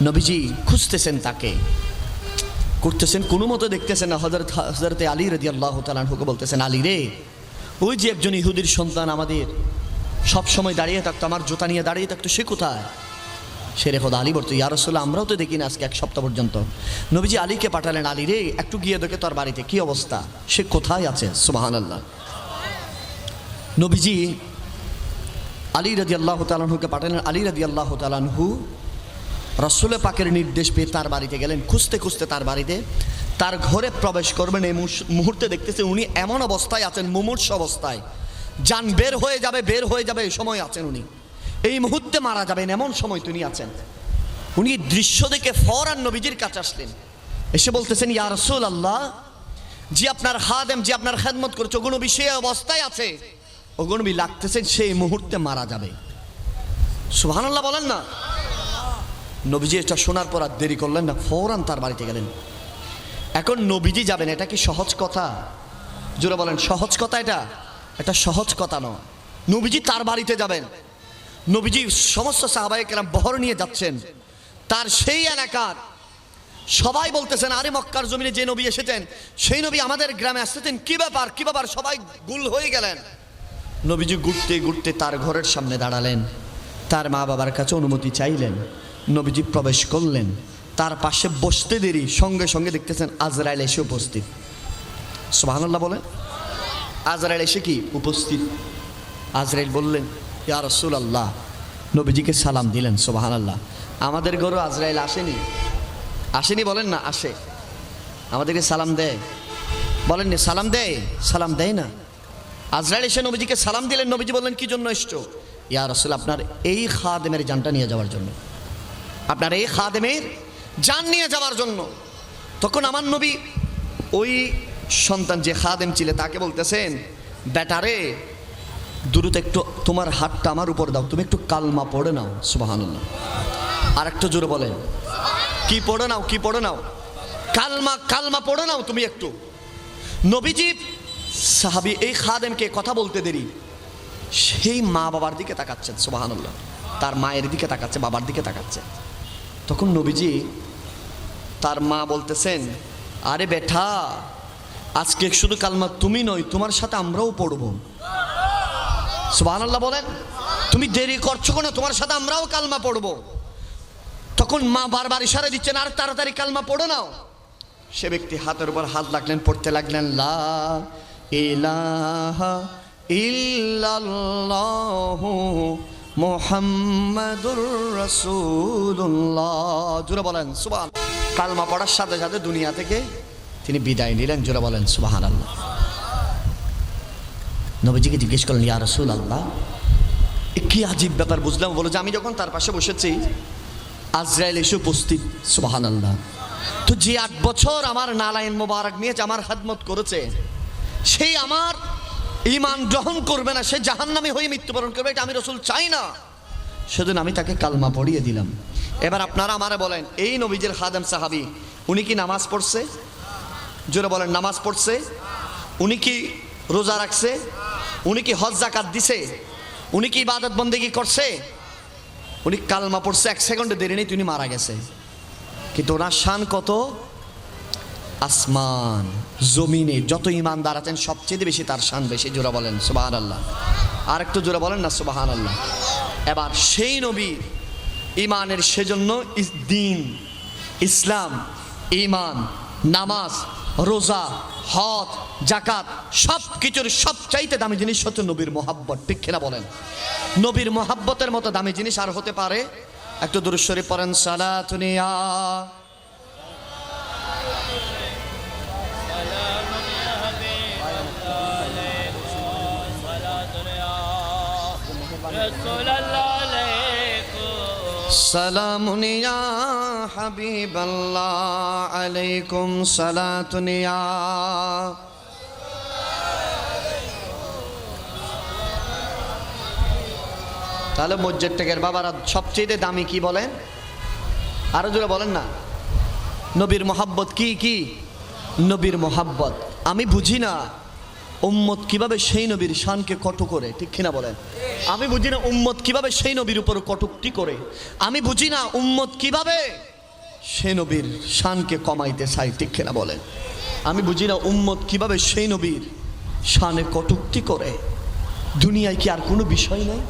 নবীজি খুঁজতেছেন, তাকে করতেছেন, কোনো মতো দেখতেছেন না। হযরতে আলী রাদিয়াল্লাহু তাআলা আনহুকে বলতেছেন, আলী রে, ওই যে একজন ইহুদির সন্তান আমাদের সব সময় দাঁড়িয়ে থাকতো, আমার জুতা নিয়ে দাঁড়িয়ে থাকতো, সে কোথায়? সে রে খোদা। আলী বলতো, ইয়া রাসূলুল্লাহ, আমরাও তো দেখি না আজকে 1 সপ্তাহ পর্যন্ত। নবীজি আলীকে পাঠালেন, আলী রে, একটু গিয়ে দেখে তোর বাড়িতে কি অবস্থা, সে কোথায় আছে। সুবহানাল্লাহ। নবীজি আলী রাদিয়াল্লাহু তাআলা আনহুকে পাঠালেন। আলী রাদিয়াল্লাহু তাআলা আনহু রাসূল পাকের নির্দেশ পেয়ে তার বাড়িতে গেলেন। খুঁজতে খুঁজতে তার বাড়িতে, তার ঘরে প্রবেশ করবেন। এই মুহূর্তে দেখতেছে উনি এমন অবস্থায় আছেন, মুমূর্ষ অবস্থায়, জান বের হয়ে যাবে এই সময় আছেন উনি, এই মুহূর্তে মারা যাবেন এমন সময় তিনি আছেন। উনি দৃশ্য দেখে ফওরান নবীজির কাছে আসলেন, এসে বলতেছেন, ইয়া রাসূলুল্লাহ, যে আপনার খাদেম, যে আপনার খেদমত করছে, ওগুলো সে অবস্থায় আছে, ওগুলো লাগতেছেন সেই মুহূর্তে মারা যাবে। সুবহানাল্লাহ বলেন না। নবীজি এটা শোনার পর আর দেরি করলেন না, ফওরান তার বাড়িতে গেলেন। এখন নবীজি যাবেন, এটা কি সহজ কথা? জোরে বলেন সহজ কথা এটা সহজ কথা নয়। নবীজি তার বাড়িতে যাবেন, নবীজি সমস্ত সাহাবায়ে কেরাম বহর নিয়ে যাচ্ছেন, তার সেই এলাকার সবাই বলতেছেন আরে মক্কার জমিনে যে নবী এসেছেন সেই নবী আমাদের গ্রামে আসতেছেন, কি ব্যাপার সবাই গুল হয়ে গেলেন। নবীজি ঘুরতে ঘুরতে তার ঘরের সামনে দাঁড়ালেন, তার মা বাবার কাছে অনুমতি চাইলেন, নবীজি প্রবেশ করলেন, তার পাশে বসতে দেরি সঙ্গে সঙ্গে দেখতেছেন আজরাইল এসে উপস্থিত। সুবহানাল্লাহ বলেন। আজরাইল এসে কি উপস্থিত। আজরাইল বললেন ইয়া রাসূলুল্লাহ, নবীজিকে সালাম দিলেন। সুবহানাল্লাহ। আমাদের ঘরেও আজরাইল আসেনি বলেন না, আসে, আমাদেরকে সালাম দেয়, বলেন না সালাম দেয়, সালাম দেয় না। আজরাইল এসে নবীজিকে সালাম দিলেন, নবীজি বললেন কি জন্য এসছো? ইয়া রাসূল, আপনার এই খাদেমের জানটা নিয়ে যাওয়ার জন্য, আপনার এই খাদেমের জান নিয়ে যাওয়ার জন্য। তখন আমার নবী ওই সন্তান যে খাদেম ছিল তাকে বলতেছেন, বেটারে দ্রুত একটু তোমার হাতটা আমার উপর দাও, তুমি একটু কালমা পড়ে নাও। সুবহানাল্লাহ। আর একটু জোরে বলেন কি পড়ে নাও, কালমা পড়ে নাও তুমি একটু। নবীজি সাহাবী এই খাদেমকে কথা বলতে দেরি, সেই মা বাবার দিকে তাকাচ্ছেন। সুবহানাল্লাহ। তার মায়ের দিকে তাকাচ্ছে, বাবার দিকে তাকাচ্ছে। তখন নবীজি তার মা বলতেছেন, আরে বেটা, আজকে শুধু কালমা তুমি নয়, তোমার সাথে আমরাও পড়বো। সুবহানাল্লাহ বলেন। তুমি দেরি করছো কেন, তোমার সাথে আমরাও কালমা পড়বো। তখন মা বারবার ইশারা দিচ্ছেন, আর তাড়াতাড়ি কালমা পড়ো নাও। সে ব্যক্তি হাতের উপর হাত রাখলেন, পড়তে লাগলেন লা ইলাহা ইল্লাল্লাহু মুহাম্মাদুর রাসূলুল্লাহ। জোরে বলেন সুবহান। কালমা পড়ার সাথে সাথে দুনিয়া থেকে তিনি বিদায় নিলেন। জোরে বলেন সুবহানাল্লাহ। নবীজিকে জিজ্ঞেস করলেন ইয়া রাসূলুল্লাহ, কি আজীব ব্যাপার বুঝলাম। বলো যে আমি যখন তার পাশে বসেছি আজরাইল এসে উপস্থিত। সুবহানাল্লাহ। তো যে 8 বছর আমার নালায়েন মোবারক নিয়ে আমার খেদমত করেছে, সেই আমার ঈমান গ্রহণ করবে না, সে জাহান্নামী হয়ে মৃত্যুবরণ করবে, এটা আমি রাসূল চাই না। সেজন্য আমি তাকে কালমা পড়িয়ে দিলাম। এবার আপনারা আমারে বলেন, এই নবীজির খাদেম সাহাবী উনি কি নামাজ পড়ছে? জোরে বলেন নামাজ পড়ছে? উনি কি রোজা রাখছে? উনি কি হজ যাকাত দিছে? উনি কি ইবাদত বন্দেগী করছে? উনি কালমা পড়ছে, 1 সেকেন্ডে দেরি নেই তিনি মারা গেছে। কিন্তু ওনার শান কত? আসমান জমিনে যত ইমানদার আছেন সবচেয়ে বেশি তার শান বেশি। জোরে বলেন সুবহানাল্লাহ। আর একটু জোরে বলেন না সুবহানাল্লাহ। এবার সেই নবী ইমানের, সেজন্য দিন, ইসলাম, ইমান, নামাজ, রোজা, হজ, যাকাত সব কিছুর সবচাইতে দামি জিনিস হচ্ছে নবীর মোহাব্বত। ঠিক কিনা বলেন? নবীর মোহাব্বতের মতো দামি জিনিস আর হতে পারে? একটু দুরূদ শরীফ পড়েন। সালাতুন ইয়া সালামুন ইয়া হাবিবাল্লাহ আলাইকুম সালাতুন ইয়া। তাহলে মসজিদ টেকের বাবারা সবচেয়ে দামি কি বলেন? আরো জোরে বলেন না। নবীর মোহাব্বত। কি নবীর মোহাব্বত। আমি বুঝি না উম্মত কিভাবে সেই নবীর শানকে কটু করে। ঠিক কিনা বলেন? আমি বুঝি না উম্মত কিভাবে সেই নবীর উপর কটূক্তি করে। আমি বুঝি না উম্মত কিভাবে সেই নবীর শানকে কমাইতে চায়। ঠিক কিনা বলেন? আমি বুঝি না উম্মত কিভাবে সেই নবীর শানে কটূক্তি করে। দুনিয়ায় কি আর কোনো বিষয় নেই?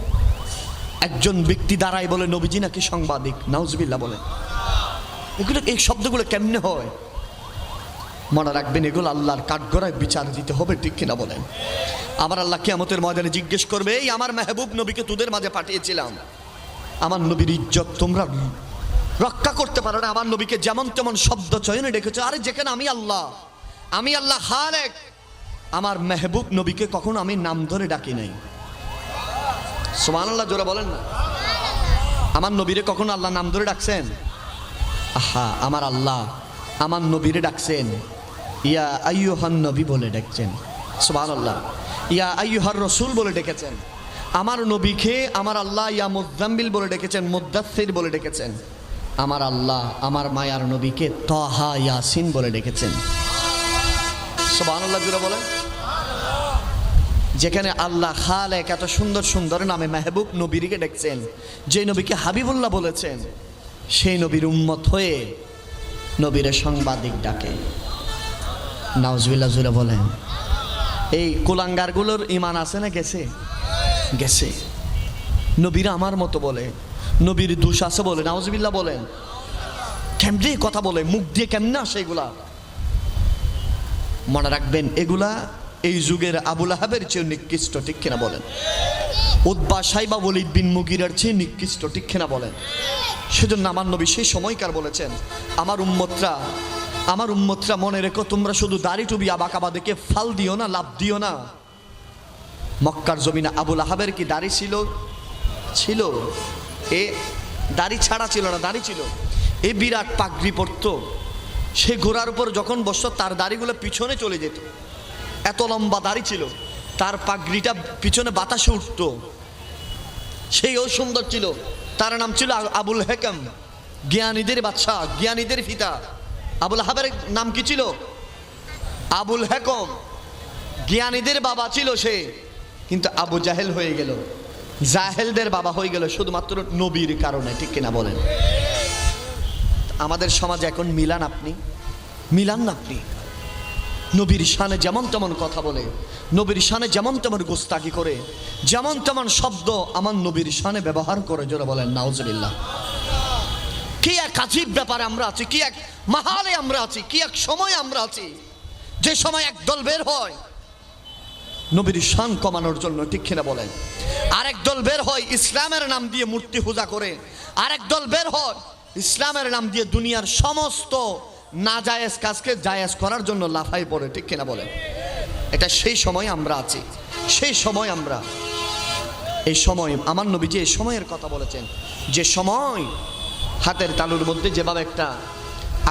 একজন ব্যক্তি দাঁড়ায় বলে নবীজি নাকি সাংবাদিক। নাউজুবিল্লাহ বলে। এগুলো, এই শব্দগুলো কেমনে হয়? মনে রাখবেন, এগুলো আল্লাহর কাঠগড়ায় বিচার দিতে হবে। ঠিক কিনা বলেন? আমার আল্লাহ কিয়ামতের ময়দানে জিজ্ঞেস করবে, এই আমার মেহবুব নবীকে তোদের মাঝে পাঠিয়েছিলাম, আমার নবীর ইজ্জত তোমরা রক্ষা করতে পারো না, আমার নবীকে যেমন তেমন শব্দ চয়নে ডেকেছো। আরে যেখানে আমি আল্লাহ খালেক, আমার মেহবুব নবীকে কখনো আমি নাম ধরে ডাকি নাই। সুবহানাল্লাহ জোরে বলেন না। আমার নবীরে কখনো আল্লাহ নাম ধরে ডাকছেন? আহা, আমার আল্লাহ আমার নবীরে ডাকছেন ইয়া আইয়ুহান নবী বলে ডাকছেন। সুবহানাল্লাহ। ইয়া আইয়ুহার রাসূল বলে ডেকেছেন। আমার নবীকে আমার আল্লাহ ইয়া মুযাম্মিল বলে ডেকেছেন, মুদ্দাসসির বলে ডেকেছেন। আমার আল্লাহ আমার মায়ার নবীকে তাহা ইয়াসিন বলে ডেকেছেন। সুবহানাল্লাহ জোরে বলেন। যেখানে আল্লাহ খালেক এত সুন্দর সুন্দর নামে মেহবুব নবীকে ডেকছেন, যে নবীকে হাবিবুল্লাহ বলেছেন, সেই নবীর উম্মত হয়ে নবীর সাংবাদিক ডাকে। নাউজুবিল্লাহ জুড়ে বলেন। এই কুলাঙ্গারগুলোর ইমান আছে না গেছে? গেছে। নবীরা আমার মতো বলে, নবীর দোষ আছে বলে, নাউজুবিল্লাহ বলেন। কেমনে কথা বলে, মুখ দিয়ে কেমনে আসে এগুলা? মনে রাখবেন, এগুলা এই যুগের আবু লাহাবের চেয়ে নিকৃষ্ট, ঠিক কিনা বলেন? উতবা সাইবা ওয়ালিদ বিন মুগিরার চেয়ে নিকৃষ্ট, ঠিক কিনা বলেন? সেজন্য আমার নবী সেই সময়কার বলেছেন, আমার উম্মতরা মনে রেখো, তোমরা শুধু দাড়ি টুবি আবাকাবা দেখে ফাল দিও না, লাভ দিও না। মক্কার জমিনে আবু লাহাবের কি দাড়ি ছিল? এ দাড়ি ছাড়া ছিল না, দাড়ি ছিল। এ বিরাট পাগড়ি পরতো। সে ঘোড়ার উপর যখন বসত, তার দাড়িগুলো পিছনে চলে যেত, এত লম্বা দাড়ি ছিল। তার পাগড়িটা পিছনে বাতাসে উঠত, সেইও সুন্দর ছিল। তার নাম ছিল আবুল হেকম, জ্ঞানীদের বাদশা, জ্ঞানীদের পিতা। আবুল হাবের নাম কি ছিল? আবুল হেকম, জ্ঞানীদের বাবা ছিল সে। কিন্তু আবু জাহেল হয়ে গেল, জাহেলদের বাবা হয়ে গেল শুধুমাত্র নবীর কারণে, ঠিক কিনা বলেন? আমাদের সমাজে এখন মিলান না আপনি? নবীর শানে যেমন তেমন কথা বলে, নবীর শানে যেমন তেমন গোস্তাকি করে, যেমন তেমন শব্দ আমার নবীর শানে ব্যবহার করে, জোরে বলেন নাউজুবিল্লাহ। কি এক আজীব ব্যাপারে আমরা আছি, কি এক মাহালে আমরা আছি, কি এক সময় আমরা আছি, যে সময় এক দল বের হয় নবীর শান কমানোর জন্য, ঠিক কিনা বলেন? আরেক দল বের হয় ইসলামের নাম দিয়ে মূর্তি পূজা করে, আরেক দল বের হয় ইসলামের নাম দিয়ে দুনিয়ার সমস্ত নাজায়েজ কাজকে জায়েজ করার জন্য লাফাই পড়ে, ঠিক কিনা বলেন? এটা সেই সময় আমরা আছি, সেই সময় আমরা, এই সময় আমার নবীজি এই সময়ের কথা বলেছেন, যে সময় হাতের তালুর মধ্যে যেভাবে একটা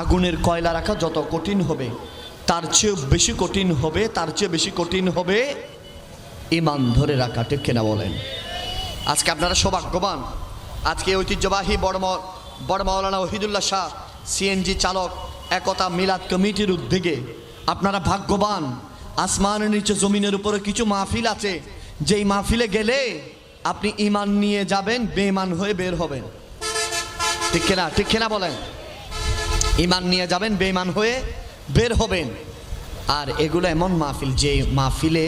আগুনের কয়লা রাখা যত কঠিন হবে, তার চেয়ে বেশি কঠিন হবে, তার চেয়ে বেশি কঠিন হবে ঈমান ধরে রাখা, ঠিক কিনা বলেন? আজকে আপনারা সৌভাগ্যবান, আজকে ঐতিহ্যবাহী বড় মাওলানা ওহিদুল্লাহ শাহ সিএনজি চালক একতা মিলাদ কমিটির উদ্যোগে আপনারা ভাগ্যবান। আসমানের নিচে জমিনের উপরে কিছু মাহফিল আছে, যেই মাহফিলে গেলে আপনি ঈমান নিয়ে যাবেন, বেঈমান হয়ে বের হবেন, ঠিক কিনা বলেন? ঈমান নিয়ে যাবেন, বেঈমান হয়ে বের হবেন। আর এগুলো এমন মাহফিল, যে মাহফিলে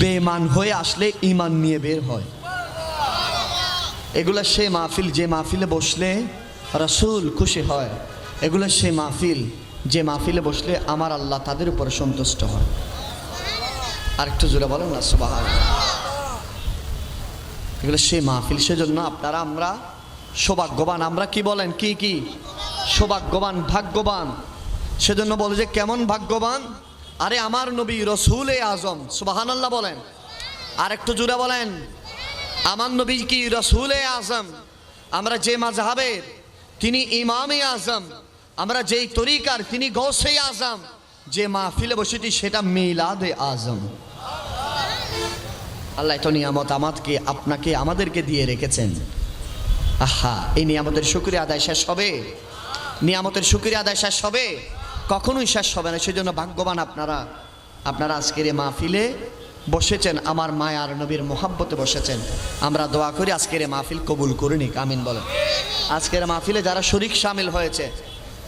বেঈমান হয়ে আসলে ঈমান নিয়ে বের হয়। এগুলো সে মাহফিল, যে মাহফিলে বসলে রাসূল খুশি হয়। এগুলো সে মাহফিল, যে মাহফিলে বসলে আমার আল্লাহ তাদের উপর সন্তুষ্ট হয়। আর একটু জোরে বলেন না সুবহানাল্লাহ। এগুলো সে মাহফিল। সেজন্য আমরা সৌভাগ্যবান। আমরা কি বলেন, কি সৌভাগ্যবান, ভাগ্যবান। সেজন্য বলে যে কেমন ভাগ্যবান? আরে আমার নবী রসুল আজম, সুবহানাল্লাহ বলেন। আর একটু জোরে বলেন, আমার নবী কি রসুল আজম। আমরা যে মাযহাবের তিনি ইমামে আজম, আমরা যেই তরিকার তিনি গৌসে আজম। যে মাহফিলে বসেছি সেটা মিলাদে আজম। আল্লাহ তো নিয়ামত আমাকে, আপনাকে, আমাদেরকে দিয়ে রেখেছেন। আহা, এই নিয়ামতের শুকরিয়া আদায় শেষ হবে? নিয়ামতের শুকরিয়া আদায় শেষ হবে? কখনোই শেষ হবে না। সেজন্য ভাগ্যবান আপনারা আজকের এই মাহফিলে বসেছেন, আমার মায়ার নবীর মোহাব্বতে বসেছেন। আমরা দোয়া করি আজকের এই মাহফিল কবুল করে নিক, আমিন বলেন। আজকের মাহফিলে যারা শরীক শামিল হয়েছে,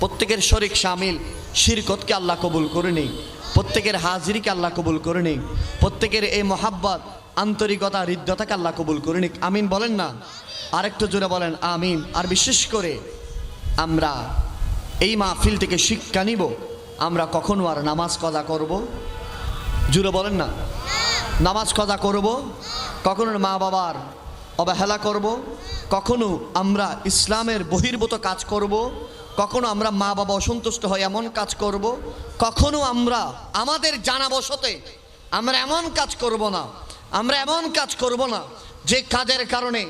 প্রত্যেকের শরীক শামিল শিরকতকে আল্লাহ কবুল করে নিক, প্রত্যেকের হাজিরিকে আল্লাহ কবুল করে নিক, প্রত্যেকের এই মোহাব্বত, আন্তরিকতা, হৃদ্যতাকে আল্লাহ কবুল করে নিক, আমিন বলেন না? আরেকটু জোরে বলেন আমিন। আর বিশেষ করে আমরা এই মাহফিল থেকে শিক্ষা নিব, আমরা কখনো আর নামাজ কাজা করব? জোরে বলেন না। নামাজ কাজা করব, কখনো মা বাবার অবহেলা করব, কখনো আমরা ইসলামের বহির্ভূত কাজ করব, কখনো আমরা মা বাবা অসন্তুষ্ট হয় এমন কাজ করব, কখনো আমরা আমাদের জানাবশতে আমরা এমন কাজ করব না, আমরা এমন কাজ করব না যে কাজের কারণে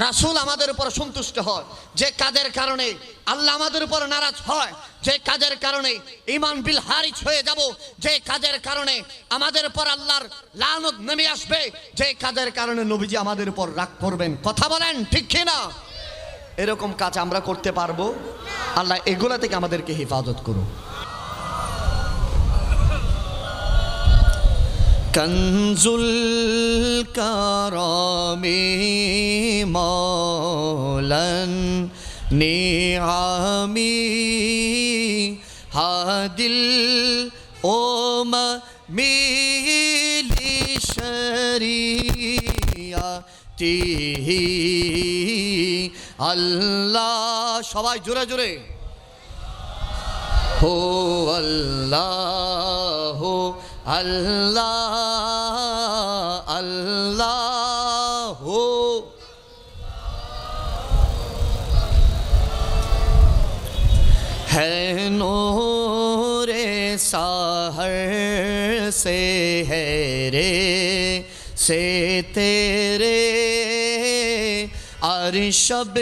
রাসূল আমাদের উপর সন্তুষ্ট হয়, যে কাজের কারণে আল্লাহ আমাদের উপর নারাজ হয়, যে কাজের কারণে ঈমান বিল হারিজ হয়ে যাব, যে কাজের কারণে আমাদের উপর আল্লাহর লানত নেমে আসবে, যে কাজের কারণে নবীজি আমাদের উপর রাগ করবেন। কথা বলেন ঠিক কি না? এরকম কাজ আমরা করতে পারবো? আল্লাহ এগুলা থেকে আমাদেরকে হেফাজত করুন। কনজুল কারামি মৌলান নিআমি হাদিল মিলি শরিয়াতিহি আল্লাহ সবাই জোরে জোরে হো আল্লাহ আল্লাহ আল্লাহ है नूरे साहर से है रे से तेरे अरशब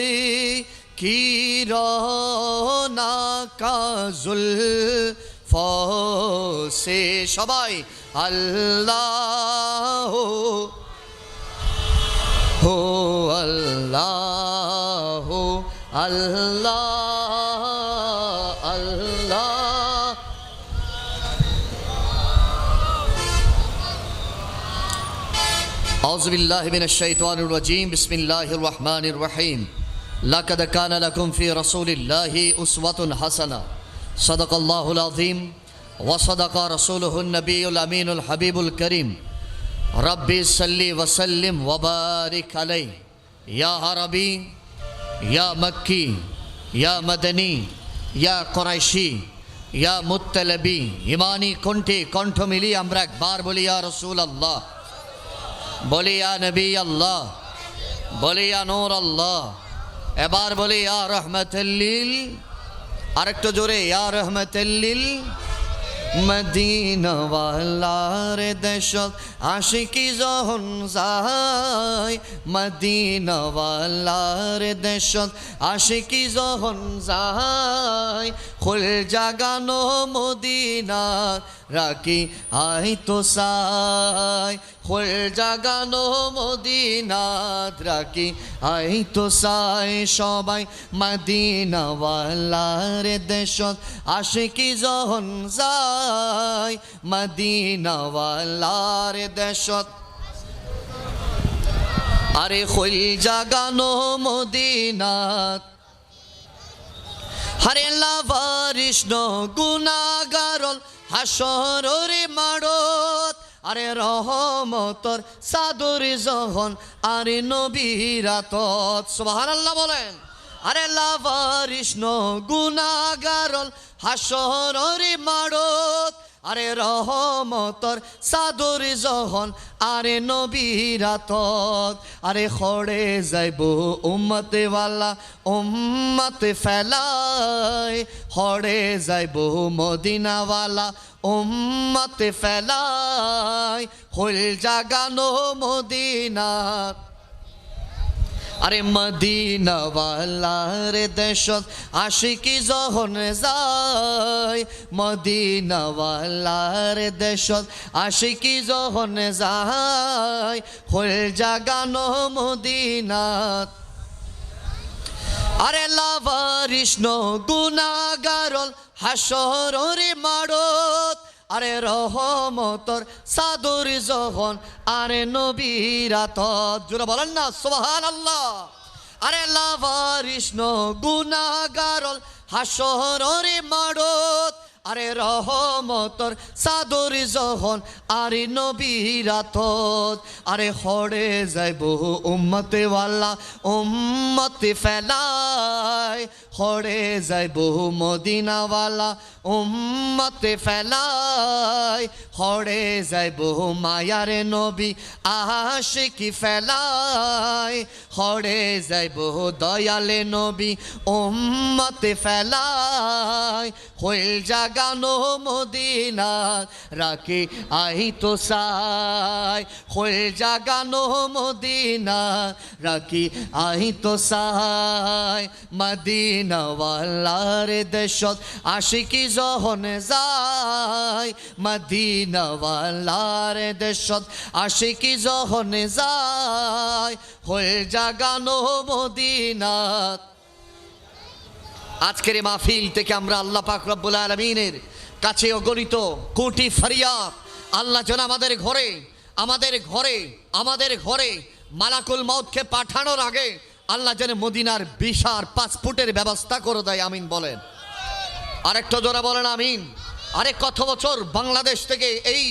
की रोना का जुल्फों से सबाई अल्लाह हो अल्लाह अल्लाह अल्लाह औज़ु बिल्लाहि मिनश शैतानिर रजीम बिस्मिल्लाहिर रहमानिर रहीम लक़द कान लकुम फ़ी रसूलिल्लाहि उस्वतुन हसना सदक़ल्लाहुल अज़ीम व सदक़ रसूलुहुन नबियुल अमीनुल हबीबुल करीम रब्बि सल्लि व सल्लिम व बारिक अलैहि या अरबी या मक्की या मदनी या कुरैशी या मुत्तलबी ईमानी कंठ मिली আমরা একবার বলি ইয়া রাসূলুল্লাহ বলি ইয়া নবী আল্লাহ বলি ইয়া নূর আল্লাহ এবার বলি ইয়া রাহমাতাল লিল আরেকটু জোরে ইয়া রাহমাতাল লিল মদিনা ওয়ালার দেশত আশিকি যখন যায় মদিনা ওয়ালার দেশত আশিকি যখন যায় খুল জাগানো মদিনা রাখি আই তো সাই খুল জাগানো মদিনা রাখি আই তো সাই সবাই মদিনা ওয়ালার দেশত আশিকি যখন যায় মদিনা ওয়ালার দেশত আরে খুল জাগানো মদিনাত হারে লাভারিস নো গুনাহগারল হাসরের মাড়ত আরে রহমতর সাদরে যখন আরে নবীরাতত সুবহানাল্লাহ বলেন আরে লাভারিস নো গুনাহগারল হাসরের মাড়ত আরে রহমতর সাদরে যখন আরে নবীরাতত আরে খড়ে যাইব উম্মতে ওয়ালা উম্মতে ফেলাই খড়ে যাইব মদিনাওয়ালা উম্মতে ফেলাই হইল জাগানো মদিনাত আরে মদিনা ওয়ালার দেশত আশিকি যখন যায় মদিনা ওয়ালার দেশত আশিকি যখন যায় হইল জাগানো মদিনাত আরে লাভারিস নো গুনাহগারল হাসরের মাড়ত আরে রহমতর সাদর যখন আরে নবীরাতত জোরে বলেন না সুবহানাল্লাহ আরে লাভারিস নো গুনাহগারল হাসরের মাড়ত আরে রহমতর সাদর যখন আরে নবীরাতত আরে খড়ে যাইব উম্মতে ওয়ালা উম্মতে ফেলাই খড়ে যাইব মদিনাওয়ালা উম্মতে ফেলাই খড়ে যাইব মায়ারে নবী আশিকি ফেলাই খড়ে যাইব দয়ালে নবী উম্মতে ফেলাই হইল জাগানো মদিনা রাখি আই তো সাই হইল জাগানো মদিনা রাখি আই তো সাই মদিনা ওয়ালার দেশত আশিকি যখন যায় মদিনা ওয়ালার দেশত আশিকি যখন যায় হইল জাগানো মদিনা আজকের মাহফিল থেকে আমরা আল্লাহ পাক রব্বুল আলামিনের কাছে অগণিত কোটি ফরিয়াদ আল্লাহ যেন আমাদের ঘরে মালাকুল মউতকে পাঠানোর আগে আল্লাহ যেন মদিনার ভিসার পাসপোর্টের ব্যবস্থা করে দেয়। আমিন বলেন। আরেকটা জোরে বলেন আমিন। আরে কত বছর বাংলাদেশ থেকে এই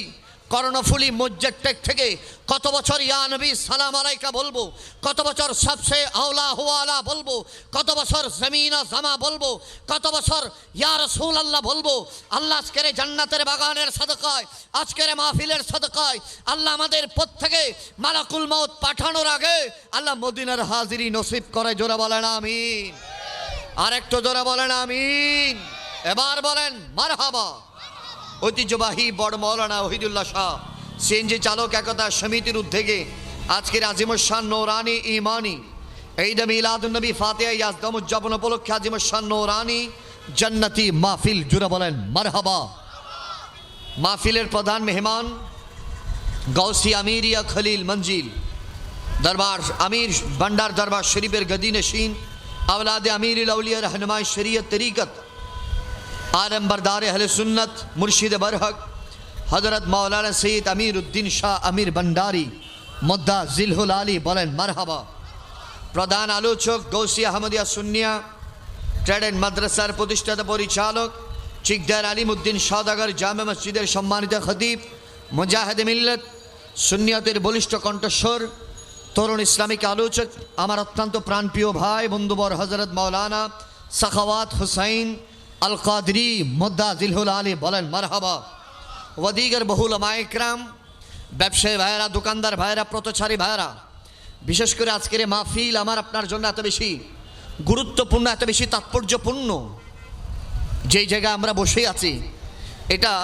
কর্ণফুলী মসজিদ থেকে কত বছর ইয়া নবী সালাম আলাইকা বলবো, কত বছর সবসে আওলা হুয়ালা বলবো, কত বছর জমিনা জামা বলবো, কত বছর ইয়া রাসূলুল্লাহ বলবো। আল্লাহ আজকের জান্নাতের বাগানের সাদকায়, আজকের মাহফিলের সাদকায় আল্লাহ আমাদের প্রত্যেকে মালাকুল মউত পাঠানোর আগে আল্লাহ মদিনার হাজিরি নসিব করে। জোরে বলেন আমিন। আরেকটু জোরে বলেন আমিন। এবার বলেন মারহাবা। ঐতিহ্যবাহী বড় মৌলানা ওহিদুল্লাহ শাহ সিএনজি চালক একতা সমিতির উদ্যোগে আজকের আজিমুশান নৌরানি ইমানি ঈদ মিলাদুন নবী ফাতিহা ইয়াজদাম উদযাপন উপলক্ষে আজিমুশান নৌরানি জান্নাতি মাহফিল। জুড়ে বলেন মারহাবা। মাহফিলের প্রধান মেহমান গৌসি আমিরিয়া খলিল মঞ্জিল দরবার আমির ভান্ডার দরবার শরীফের গদি নশীন আওলাদ আমিরুল আউলিয়া रहनुमाई शरीयत तरीक़त आलम बरदार अहले सुन्नत मुर्शिद बरहक हजरत मौलाना सैयद अमीरुद्दीन शाह अमीर भंडारी मुद्दा जिलहुल आली बोलें मरहबा। प्रधान आलोचक गौसी अहमदिया सुन्निया ट्रेड एंड मद्रासार प्रतिष्ठाता परिचालक चिकदार आलिमुद्दीन सौदागर जामे मस्जिदेर सम्मानित खतीब मुजाहिद मिल्लत सुन्नियतेर बलिष्ठ कण्ठस्वर तरुण इस्लामिक आलोचक आमार अत्यंत प्राणप्रिय भाई बंधुवर हजरत मौलाना सखावात हुसैन अल कादरी मुद्दा जिलहुल आली बोलें मरहबा। वदीगर बहुल माइक्राम व्यवसायी भाईरा दुकानदार भाईरा पथचारी भाईरा विशेष करे आजकेर माहफिल आमार आपनार जन्य एत बेशी गुरुत्वपूर्ण एत बेशी तात्पर्यपूर्ण जे जायगाय आमरा बसे आछि एटा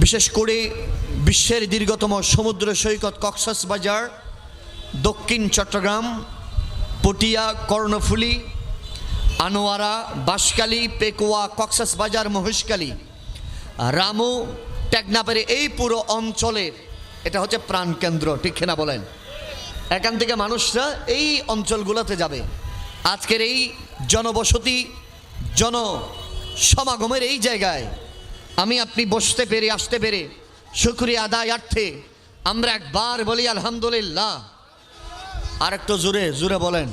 विशेष करे विश्वेर दीर्घतम समुद्र सैकत कक्सबाजार दक्षिण चट्टग्राम पटिया कर्णफुली আনোয়ারা বাঁশখালী পেকুয়া কক্সবাজার মহেশখালী রামু টেকনাফের এই পুরো অঞ্চলের এটা হচ্ছে প্রাণকেন্দ্র। ঠিক কিনা বলেন? এখান থেকে মানুষরা এই অঞ্চলগুলোতে যাবে। আজকের এই জনবসতি জনসমাগমের এই জায়গায় আমি আপনি বসতে পেরে আসতে পেরে শুকরিয়া আদায়ার্থে আমরা একবার বলি আলহামদুলিল্লাহ। আর একটু জোরে জোরে বলেন।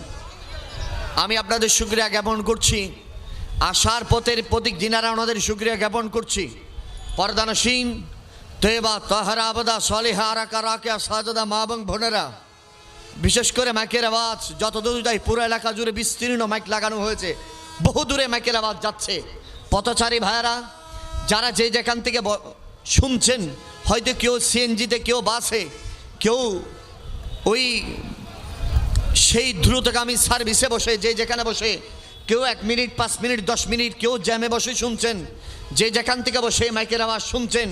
আমি আপনাদের শুকরিয়া জ্ঞাপন করছি। আশার পথের প্রতীক যিনারা ওনাদের শুকরিয়া জ্ঞাপন করছি। পর্দানসীন তৈবা তাহারা আবাদা সালেহা আরাকা রাকিয়া সাজদা মা এবং বোনেরা, বিশেষ করে মাইকের আওয়াজ যতদূর যায় পুরো এলাকা জুড়ে বিস্তীর্ণ মাইক লাগানো হয়েছে, বহু দূরে মাইকের আওয়াজ যাচ্ছে। পথচারী ভাইয়েরা যারা যে যেখান থেকে শুনছেন, হয়তো কেউ সিএনজিতে, কেউ বাসে, কেউ ওই সেই দ্রুতগামী সার্ভিসে বসে, যে যেখানে বসে, কেউ 1 মিনিট 5 মিনিট 10 মিনিট, কেউ জ্যামে বসে শুনছেন, যে যেখান থেকে বসে মাইকের আওয়াজ শুনছেন,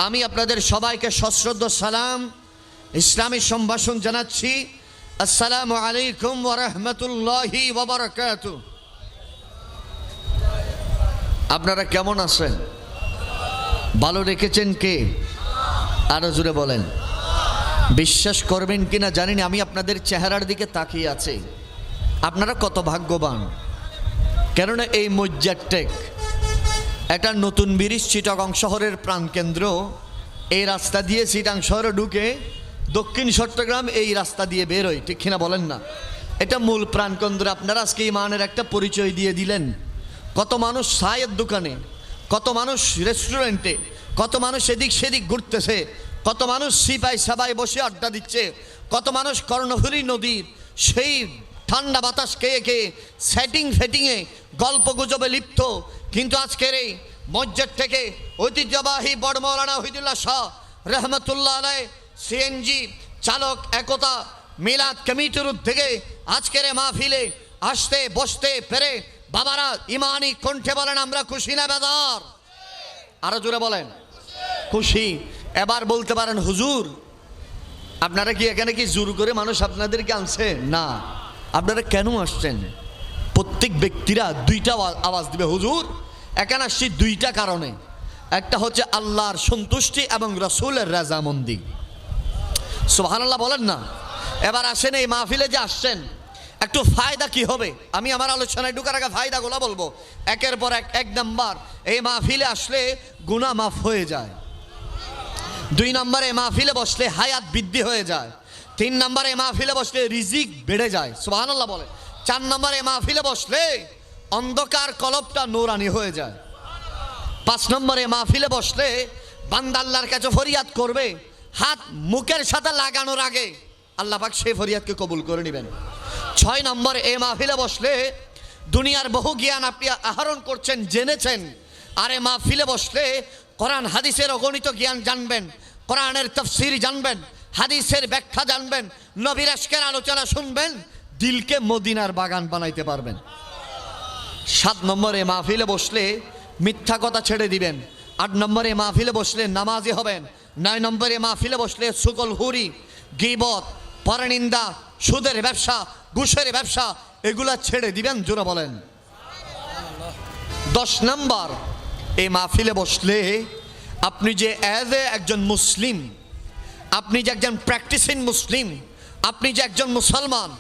আমি আপনাদের সবাইকে সশ্রদ্ধ সালাম ইসলামী সম্ভাষণ জানাচ্ছি। আসসালামু আলাইকুম ওয়া রাহমাতুল্লাহি ওয়া বারাকাতুহু। আপনারা কেমন আছেন? ভালো রেখেছেন কে? আরো জোরে বলেন। বিশ্বাস করবেন কিনা জানি না, আমি আপনাদের চেহারার দিকে তাকিয়ে আছি। আপনারা কত ভাগ্যবান, কেননা এই মসজিদটেক একটা নতুন ব্রিজ চিটাগং শহরের প্রাণকেন্দ্র। এই রাস্তা দিয়ে চিটাগং শহরে ঢুকে দক্ষিণ চট্টগ্রাম এই রাস্তা দিয়ে বেরোয়। ঠিক কিনা বলেন না? এটা মূল প্রাণকেন্দ্র। আপনারা আজকে ইমানের একটা পরিচয় দিয়ে দিলেন। কত মানুষ চায়ের দোকানে, কত মানুষ রেস্টুরেন্টে, কত মানুষ এদিক সেদিক ঘুরতেছে, কত মানুষ সিপাই সাবাই বসে আড্ডা দিচ্ছে, কত মানুষ কর্ণফুলী নদীর সেই ঠান্ডা বাতাস খেয়ে খেয়ে ফেটিংয়ে গল্প গুজবে লিপ্ত। কিন্তু আজকের এই মসজিদ থেকে ঐতিহ্যবাহী বড় মৌলানা ওহিদুল্লাহ শাহ রহমতুল্লাহ আলাই সিএনজি চালক একতা মিলাদ কমিটির উদ্যোগে আজকের মাহফিলে আসতে বসতে পেরে বাবারা ইমানি কণ্ঠে বলেন আমরা খুশি না বেদার? আরো জোরে বলেন খুশি। এবার বলতে পারেন হুজুর আপনারা কি এখানে কি জোর করে মানুষ আপনাদেরকে আনছে? না, আপনারা কেন আসছেন? প্রত্যেক ব্যক্তিরা দুইটা আওয়াজ দিবে, হুজুর এখানে আসছি দুইটা কারণে। একটা হচ্ছে আল্লাহর সন্তুষ্টি এবং রাসূলের রাজামন্দি। সুবহানাল্লাহ বলেন না? এবার আসেন এই মাহফিলে যে আসছেন, একটু ফায়দা কি হবে, আমি আমার আলোচনায় ঢুকার আগে ফায়দাগুলো বলবো একের পর এক। এক নাম্বার, এই মাহফিলে আসলে গুনাহ মাফ হয়ে যায়। 2 নম্বরে মাহফিলে বসলে হায়াত বৃদ্ধি হয়ে যায়। 3 নম্বরে মাহফিলে বসলে রিজিক বেড়ে যায়, সুবহানাল্লাহ বলে। 4 নম্বরে মাহফিলে বসলে অন্ধকার কলবটা নূরানি হয়ে যায়। 5 নম্বরে মাহফিলে বসলে বান্দা আল্লাহর কাছে ফরিয়াদ করবে, হাত মুখের সাথে লাগানোর আগে আল্লাহ পাক সেই ফরিয়াদকে কবুল করে নেবেন। 6 নম্বরে এই মাহফিলে বসলে দুনিয়ার বহু জ্ঞান আপনি আহরণ করছেন, জেনেছেন, আর এই মাহফিলে বসলে কোরআন হাদিসের অগণিত জ্ঞান জানবেন, কোরআনের তাফসীর জানবেন, হাদিসের ব্যাখ্যা জানবেন, নবীর আশকের আলোচনা শুনবেন, দিলকে মদিনার বাগান বানাইতে পারবেন। 7 নম্বরে মাহফিলে বসলে মিথ্যা কথা ছেড়ে দিবেন। 8 নম্বরে মাহফিলে বসলে নামাজি হবেন। 9 নম্বরে মাহফিলে বসলে সুকল হুরি, গীবত, পরনিন্দা, সুদের ব্যবসা, ঘুষের ব্যবসা এগুলা ছেড়ে দিবেন, জোরে বলেন। 10 নম্বর, এই মাহফিলে বসলে আপনি যে অ্যাজ এ একজন মুসলিম, আপনি যে একজন প্র্যাকটিসিং মুসলিম, আপনি যে একজন মুসলমান,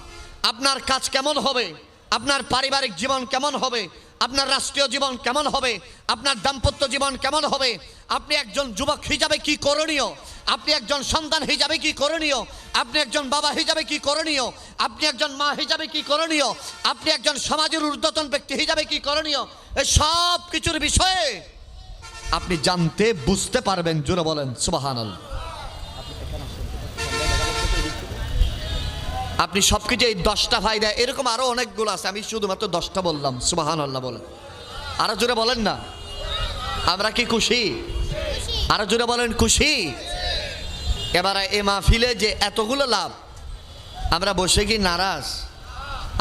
আপনার কাজ কেমন হবে, আপনার পারিবারিক জীবন কেমন হবে, আপনার রাষ্ট্রীয় জীবন কেমন হবে, আপনার দাম্পত্য জীবন কেমন হবে, আপনি একজন যুবক হিসাবে কি করণীয়, আপনি একজন সন্তান হিসাবে কি করণীয়, আপনি একজন বাবা হিসাবে কি করণীয়, আপনি একজন মা হিসাবে কি করণীয়, আপনি একজন সমাজের ঊর্ধ্বতন ব্যক্তি হিসাবে কি করণীয়, এই সব কিছুর বিষয়ে আপনি জানতে বুঝতে পারবেন, জোরে বলেন সুবহানাল্লাহ। আপনি সবকিছু এই 10টা ফায়দা, এরকম আরো অনেকগুলো আছে, আমি শুধুমাত্র 10টা বললাম, সুবহানাল্লাহ বলেন। আরো জোরে বলেন না, আমরা কি খুশি? আরো জোরে বলেন খুশি? এবারে এই মাহফিলে যে এতগুলো লাভ, আমরা বসে কি নারাজ?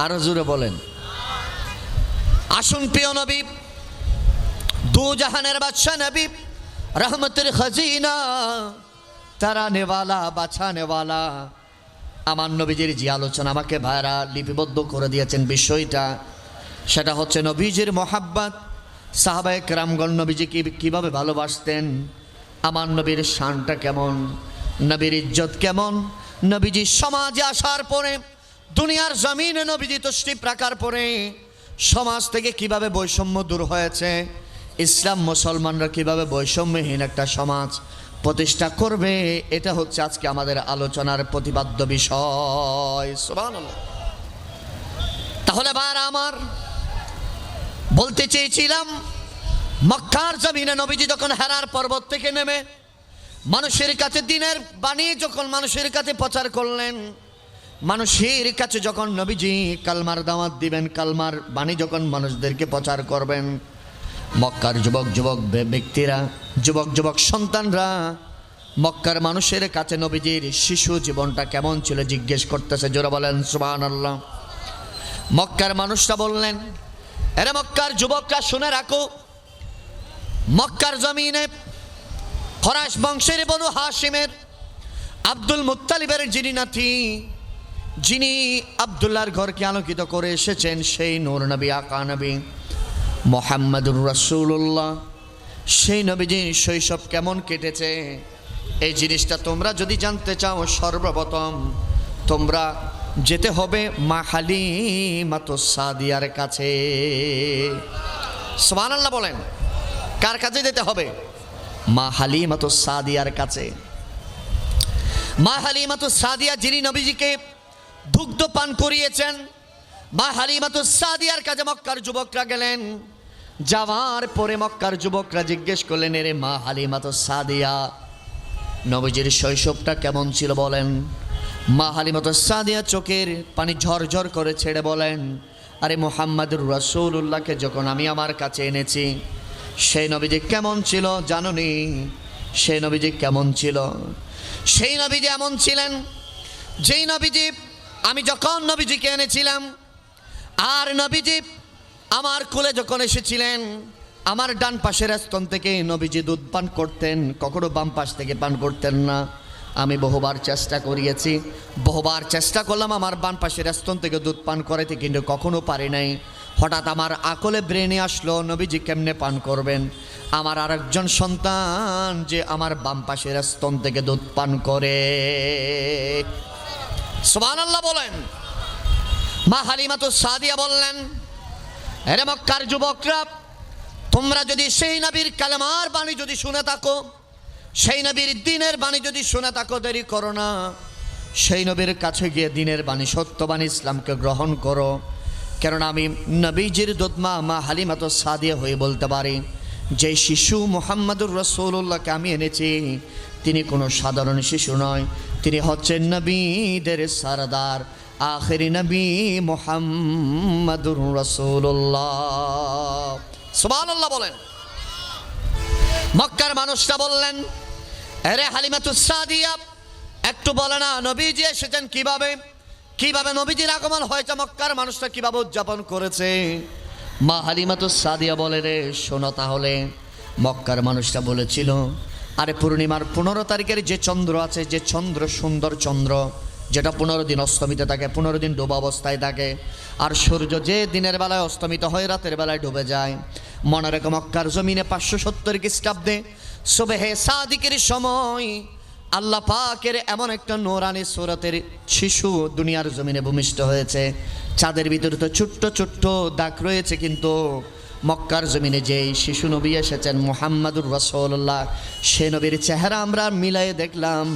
আরো জোরে বলেন। আসুন প্রিয় নবী, দু জাহানের বাদশা নবী, রহমতের খজিনা, তারানে ওয়ালা, বাঁচানে ওয়ালা, আমার নবীজির যে আলোচনা আমাকে ভাইরা লিপিবদ্ধ করে দিয়েছেন বিষয়টা, সেটা হচ্ছে নবীজির মহাব্বত, সাহাবায়ে কেরামগণ নবীজিকে কীভাবে ভালোবাসতেন, আমার নবীর শানটা কেমন, নবীর ইজ্জত কেমন, নবীজি সমাজে আসার পরে, দুনিয়ার জমিনে নবীজি তশরিফ রাখার পরে সমাজ থেকে কিভাবে বৈষম্য দূর হয়েছে, ইসলাম মুসলমানরা কিভাবে বৈষম্যহীন একটা সমাজ প্রতিষ্ঠা করবে, এটা হচ্ছে আজকে আমাদের আলোচনার প্রতিপাদ্য বিষয়, সুবহানাল্লাহ। তাহলে ভাইরা আমার, বলতে চেয়েছিলাম, মক্কার জমিনে নবীজি যখন হেরার পর্বত থেকে নেমে মানুষের কাছে দিনের বাণী যখন মানুষের কাছে প্রচার করলেন, মানুষের কাছে যখন নবীজি কালমার দাওয়াত দিবেন, কালমার বাণী যখন মানুষদেরকে প্রচার করবেন, মক্কার যুবক যুবক ব্যক্তিরা, যুবক যুবক সন্তানরা মক্কার মানুষের কাছে নবীজির শিশু জীবনটা কেমন ছিল জিজ্ঞেস করতেছে, জোরে বলেন সুবহানাল্লাহ। মক্কার মানুষরা বললেন, এরে মক্কার যুবকরা শুনে রাখো, মক্কার জমিনে খরাস বংশের বনু হাশিমের আব্দুল মুত্তালিবের যিনি নাতি, যিনি আব্দুল্লাহর ঘরকে আলোকিত করে এসেছেন, সেই নূর নবী, আকা নবী মুহাম্মাদুর রাসূলুল্লাহ, সেই নবীজির শৈশব কেমন কেটেছে, এই জিনিসটা তোমরা যদি জানতে চাও, সর্বপ্রথম তোমরা যেতে হবে মা হালিমাতুস সাদিয়ার কাছে। সুবহানাল্লাহ বলেন। কার কাছে যেতে হবে? মা হালিমাতুস সাদিয়ার কাছে। মা হালিমাতুস সাদিয়া যিনি নবীজিকে দুগ্ধ পান করিয়েছেন, মা হালিমাতুস সাদিয়ার কাছে মক্কার যুবকরা গেলেন। যাওয়ার পরে মক্কার যুবকরা জিজ্ঞেস করলেন, এরে মা হালিমাতুস সাদিয়া, নবীজির শৈশবটা কেমন ছিল বলেন। মা হালিমাতুস সাদিয়া চোখের পানি ঝরঝর করে ছেড়ে বলেন, আরে মুহাম্মাদুর রাসূলুল্লাহকে যখন আমি আমার কাছে এনেছি, সেই নবীজি কেমন ছিল জানোনি? সেই নবীজি কেমন ছিল? সেই নবীজি এমন ছিলেন যেই নবীজি আমি যখন নবীজিকে এনেছিলাম, আর নবীজি আমার কোলে যখন এসেছিলেন, আমার ডান পাশের স্তন থেকে নবীজি দুধ পান করতেন, কখনো বাম পাশ থেকে পান করতেন না। আমি বহুবার চেষ্টা করিয়েছি, বহুবার চেষ্টা করলাম আমার বাম পাশের স্তন থেকে দুধ পান করাইতে, কিন্তু কখনো পারি নাই। হঠাৎ আমার আকলে ব্রেনে আসলো, নবীজি কেমনে পান করবেন? আমার আরেকজন সন্তান যে আমার বাম পাশের স্তন থেকে দুধ পান করে। সুবহানাল্লাহ বলেন। মা হালিমাতুস সাদিয়া বললেন, এরে মক্কার যুবকরা, তোমরা যদি সেই নবীর কালেমার বাণী যদি শুনে থাকো, সেই নবীর দ্বীনের বাণী যদি শুনে থাকো, দেরি করো না, সেই নবীর কাছে গিয়ে দ্বীনের বাণী, সত্যবাণী ইসলামকে গ্রহণ করো। কেননা আমি নবীজির দুধমা মা হালিমাতুস সাদিয়া হয়ে বলতে পারি, যে শিশু মুহাম্মদুর রাসূলুল্লাহকে আমি এনেছি, তিনি কোনো সাধারণ শিশু নয়, তিনি হচ্ছেন নবীদের সরদার, আখেরি নবী মুহাম্মদুর রাসূলুল্লাহ। সুবহানাল্লাহ বলেন। মক্কার মানুষরা বললেন, আরে হালিমাতুস সাদিয়া, একটু বলে না নবীজি এসেছেন কিভাবে, কিভাবে নবীজির আগমন হয়েছে, মক্কার মানুষরা কিভাবে উদযাপন করেছে। মা হালিমাতুস সাদিয়া বলে, রে শোনো তাহলে। মক্কার মানুষরা বলেছিল, আরে পূর্ণিমার 15 তারিখের যে চন্দ্র আছে, যে চন্দ্র, সুন্দর চন্দ্র, যেটা 15 দিন অস্তমিত থাকে, 15 দিন ডোবা অবস্থায় থাকে, আর সূর্য যে দিনের বেলায় অস্তমিত হয় রাতের বেলায় ডুবে যায়। মনে রেখো, মক্কার জমিনে 570 খ্রিস্টাব্দে সুবহে সাদিকের সময় আল্লাহ পাকের এমন একটা নূরানি সূরাতের শিশু দুনিয়ার জমিনে ভূমিষ্ঠ হয়েছে। চাঁদের ভিতরে তো ছোট্ট ছোট্ট দাগ রয়েছে, কিন্তু মক্কার জমিনে যেই শিশু নবী এসেছেন মুহাম্মাদুর রাসূলুল্লাহ, সে নবীর চেহারা আমরা মিলাই দেখলাম।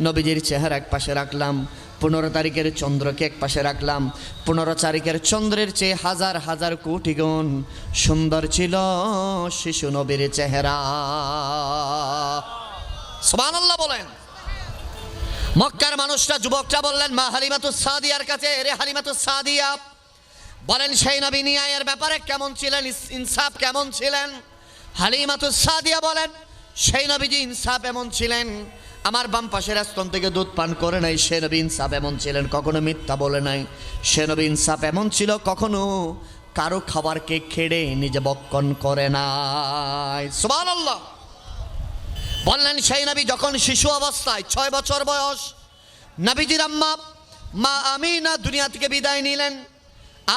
নবীজির চেহারা এক পাশে রাখলাম, 15 তারিখের চন্দ্রকে এক পাশে রাখলাম। 15 তারিখের চন্দ্রের চেয়ে হাজার হাজার কোটি গুণ সুন্দর ছিল শিশু নবীর চেহারা। সুবহানাল্লাহ বলেন। মক্কার মানুষরা, যুবকরা বললেন মা হালিমাতুস সাদিয়ার কাছে, রে হালিমাতুস সাদিয়া, বলেন সেই নবী ন্যায়ের ব্যাপারে কেমন ছিলেন, ইনসাফ কেমন ছিলেন। হালিমাতুস সাদিয়া বলেন, সেই নবীজি ইনসাফ এমন ছিলেন, আমার বাম পাশের স্তন থেকে দুধ পান করে নাই, সে নবী ইনসাফ এমন ছিলেন, কখনো মিথ্যা বলে নাই। সে নবী ইনসাফ এমন ছিল, কখনো কারো খাবারকে খেড়ে নিজে বক্ষণ করে নাই। সুবহানাল্লাহ বললেন, সেই নবী যখন শিশু অবস্থায় 6 বছর বয়স, নবীজির আম্মা মা আমিনা দুনিয়া থেকে বিদায় নিলেন।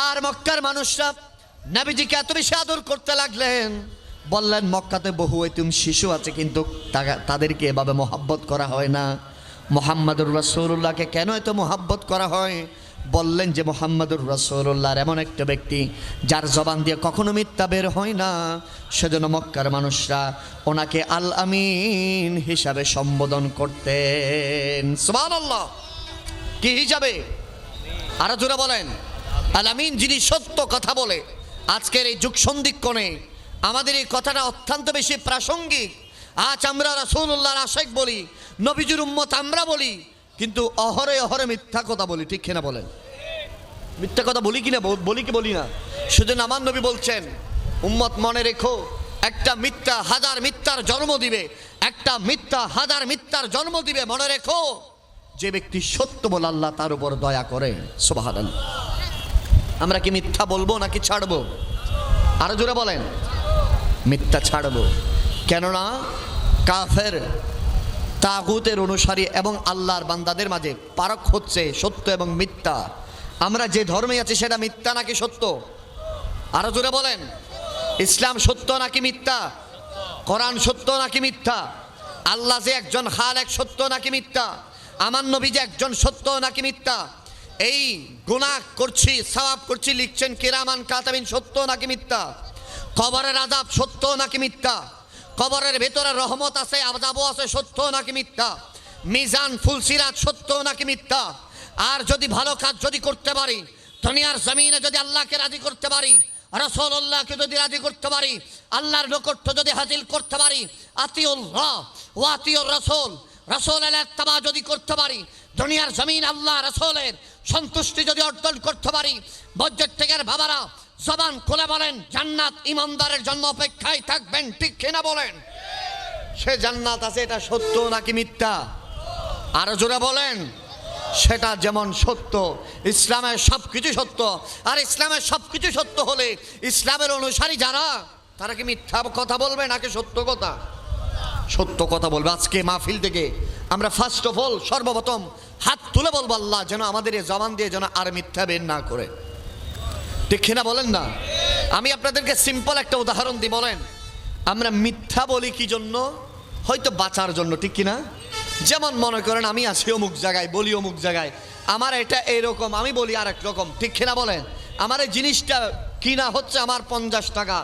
আর মক্কার মানুষরা নবীজিকে এত বেশি আদর করতে লাগলেন, বললেন মক্কাতে বহু এতিম শিশু আছে, কিন্তু তাদেরকে এভাবে মোহাব্বত করা হয় না। মুহাম্মাদুর রাসূলুল্লাহকে কেন এত মোহাব্বত করা হয়? বললেন যে মুহাম্মাদুর রাসূলুল্লাহর এমন একটা ব্যক্তি যার জবান দিয়ে কখনো মিথ্যা বের হয় না, সেজন্য মক্কার মানুষরা ওনাকে আল আমিন হিসাবে সম্বোধন করতেন। সুবহানাল্লাহ। কি হিসাবে? আরো জোরে বলেন। আল আমিন, যিনি সত্য কথা বলে। আজকের এই যুগ সন্ধিক্ষণে আমাদের এই কথাটা অত্যন্ত বেশি প্রাসঙ্গিক। আজ আমরা রাসূলুল্লাহর আশিক বলি, নবীজির উম্মত আমরা বলি, কিন্তু অহরে অহরে মিথ্যা কথা বলি, ঠিক কিনা বলেন? মিথ্যা কথা বলি কিনা, বলি কি বলি না? সেজন্য আমার নবী বলছেন, উম্মত মনে রেখো, একটা মিথ্যা হাজার মিথ্যার জন্ম দিবে, একটা মিথ্যা হাজার মিথ্যার জন্ম দিবে। মনে রেখো, যে ব্যক্তি সত্য বলে আল্লাহ তার উপর দয়া করে। সুবহানাল্লাহ। আমরা কি মিথ্যা বলবো নাকি ছাড়বো? আরো জোরে বলেন। মিথ্যা ছাড়বো। কেননা কাফের, তাগুতের অনুসারী এবং আল্লাহর বান্দাদের মাঝে পারক হচ্ছে সত্য এবং মিথ্যা। আমরা যে ধর্মে আছি সেটা মিথ্যা নাকি সত্য? আরো জোরে বলেন। ইসলাম সত্য নাকি মিথ্যা? কোরআন সত্য নাকি মিথ্যা? আল্লাহ যে একজন খালেক সত্য নাকি মিথ্যা? আমার নবী যে একজন সত্য নাকি মিথ্যা? এই গুনাহ করছি, সওয়াব করছি, লিখছেন কিরামান কাতাবিন, সত্য নাকি মিথ্যা? কবরের আযাব সত্য নাকি মিথ্যা? কবরের ভেতরে রহমত আছে, আযাবও আছে, সত্য নাকি মিথ্যা? মিজান ফুলসিরাত সত্য নাকি মিথ্যা? আর যদি ভালো কাজ যদি করতে পারি, দুনিয়ার জমিনে যদি আল্লাহকে রাজি করতে পারি, রাসূলুল্লাহকে যদি রাজি করতে পারি, আল্লাহর নৈকট্য যদি হাসিল করতে পারি, আতিউল্লাহ ওয়া আতিউর রাসূল, রাসূলের ইত্তেবা যদি করতে পারি, দুনিয়ার জমিন আল্লাহ রাসূলের সন্তুষ্টি যদি অর্জন করতে পারি, বজ্জের থেকে বাবারা জবান খুলে বলেন, জান্নাত ইমানদারের জন্য অপেক্ষায় থাকবেন, ঠিক কিনা বলেন? সে জান্নাত আছে, এটা সত্য নাকি মিথ্যা? আরো জোরে বলেন। সেটা যেমন সত্য, ইসলামের সবকিছু সত্য। আর ইসলামের সবকিছু সত্য হলে ইসলামের অনুসারী যারা, তারা কি মিথ্যা কথা বলবে নাকি সত্য কথা? সত্য কথা বলবে। আজকে মাহফিল থেকে আমরা ফার্স্ট অফ অল, সর্বপ্রথম হাত তুলে বলবো, আল্লাহ যেন আমাদের এই জবান দিয়ে যেন আর মিথ্যা বের না করে, ঠিক কিনা বলেন না? আমি আপনাদেরকে সিম্পল একটা উদাহরণ দিই। বলেন, আমরা মিথ্যা বলি কি জন্য? হয়তো বাঁচার জন্য, ঠিক কিনা? যেমন মনে করেন আমি আছি অমুক জায়গায়, বলি অমুক জায়গায়, আমার এটা এইরকম, আমি বলি আর এক রকম, ঠিক কিনা বলেন? আমার এই জিনিসটা কিনা হচ্ছে আমার 50 টাকা,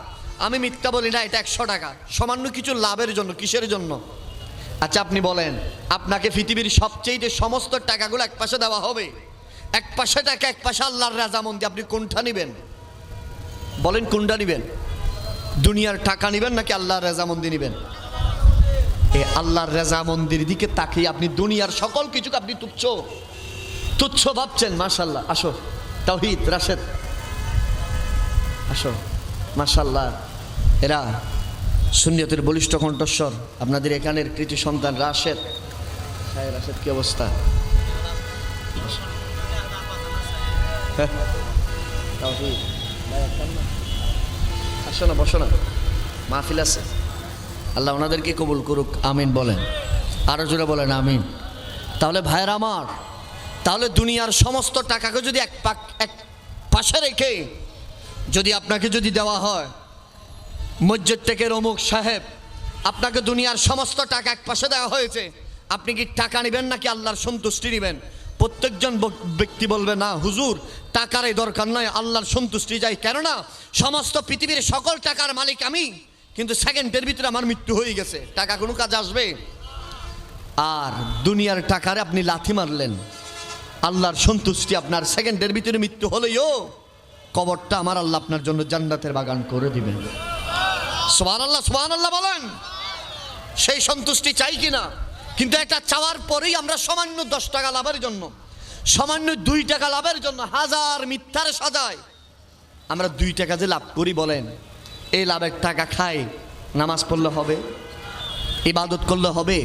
আমি মিথ্যা বলি না, এটা 100 টাকা, সামান্য কিছু লাভের জন্য। কিসের জন্য? আচ্ছা আপনি বলেন, আপনাকে পৃথিবীর সবচেয়ে সমস্ত টাকাগুলো এক পাশে দেওয়া হবে, এক পাশে টাকা এক পাশে আল্লাহর রাজামন্দি, আপনি কোনটা নেবেন? বলেন কোনটা নেবেন? দুনিয়ার টাকা নেবেন নাকি আল্লাহর রাজামন্দি নেবেন? এই আল্লাহর রাজামন্দির দিকে তাকিয়ে আপনি দুনিয়ার সকল কিছুকে আপনি তুচ্ছ তুচ্ছ ভাবছেন। মাশাআল্লাহ, আসো তাওহীদ, রাশেদ আসো, মাশাআল্লাহ। এরা সুন্নিয়তের বলিষ্ঠ কণ্ঠস্বর, আপনাদের এখানের কৃতি সন্তান রাশেদ। হ্যাঁ রাশেদ, কি অবস্থা? তাওহীদ আসো না, বসো না, মাহফিল আছে। আল্লাহ ওনাদেরকে কবুল করুক, আমিন বলেন, আরো জোরে বলেন আমিন। তাহলে ভাইয়ের আমার, তাহলে দুনিয়ার সমস্ত টাকাকে যদি এক পাশে রেখে যদি আপনাকে যদি দেওয়া হয়, মসজিদ থেকে অমুক সাহেব আপনাকে দুনিয়ার সমস্ত টাকা এক পাশে দেওয়া হয়েছে, আপনি কি টাকা নেবেন নাকি আল্লাহর সন্তুষ্টি নেবেন? প্রত্যেকজন ব্যক্তি বলবে না হুজুর, টাকার এই দরকার নয়, আল্লাহর সন্তুষ্টি চাই। কেননা সমস্ত পৃথিবীর সকল টাকার মালিক আমি, কিন্তু সেকেন্ডের ভিতরে আমার মৃত্যু হয়ে গেছে, টাকা কোনো কাজ আসবে? আর দুনিয়ার টাকারে আপনি লাথি মারলেন, আল্লাহর সন্তুষ্টি আপনার সেকেন্ডের ভিতরে মৃত্যু হলেও কবরটা আমার আল্লাহ আপনার জন্য জান্নাতের বাগান করে দিবেন। সুবহানাল্লাহ, সুবহানাল্লাহ বলেন। সেই সন্তুষ্টি চাই কিনা? কিন্তু এটা চাওয়ার পরেই আমরা সামান্য 10 টাকা লাভের জন্য, সামান্য 2 টাকা লাভের জন্য হাজার মিথ্যার সাজায় আমরা 2 টাকা যে লাভ করি, বলেন এই লাভের টাকা খাই নামাজ পড়লে হবে, ইবাদত করলে হবে?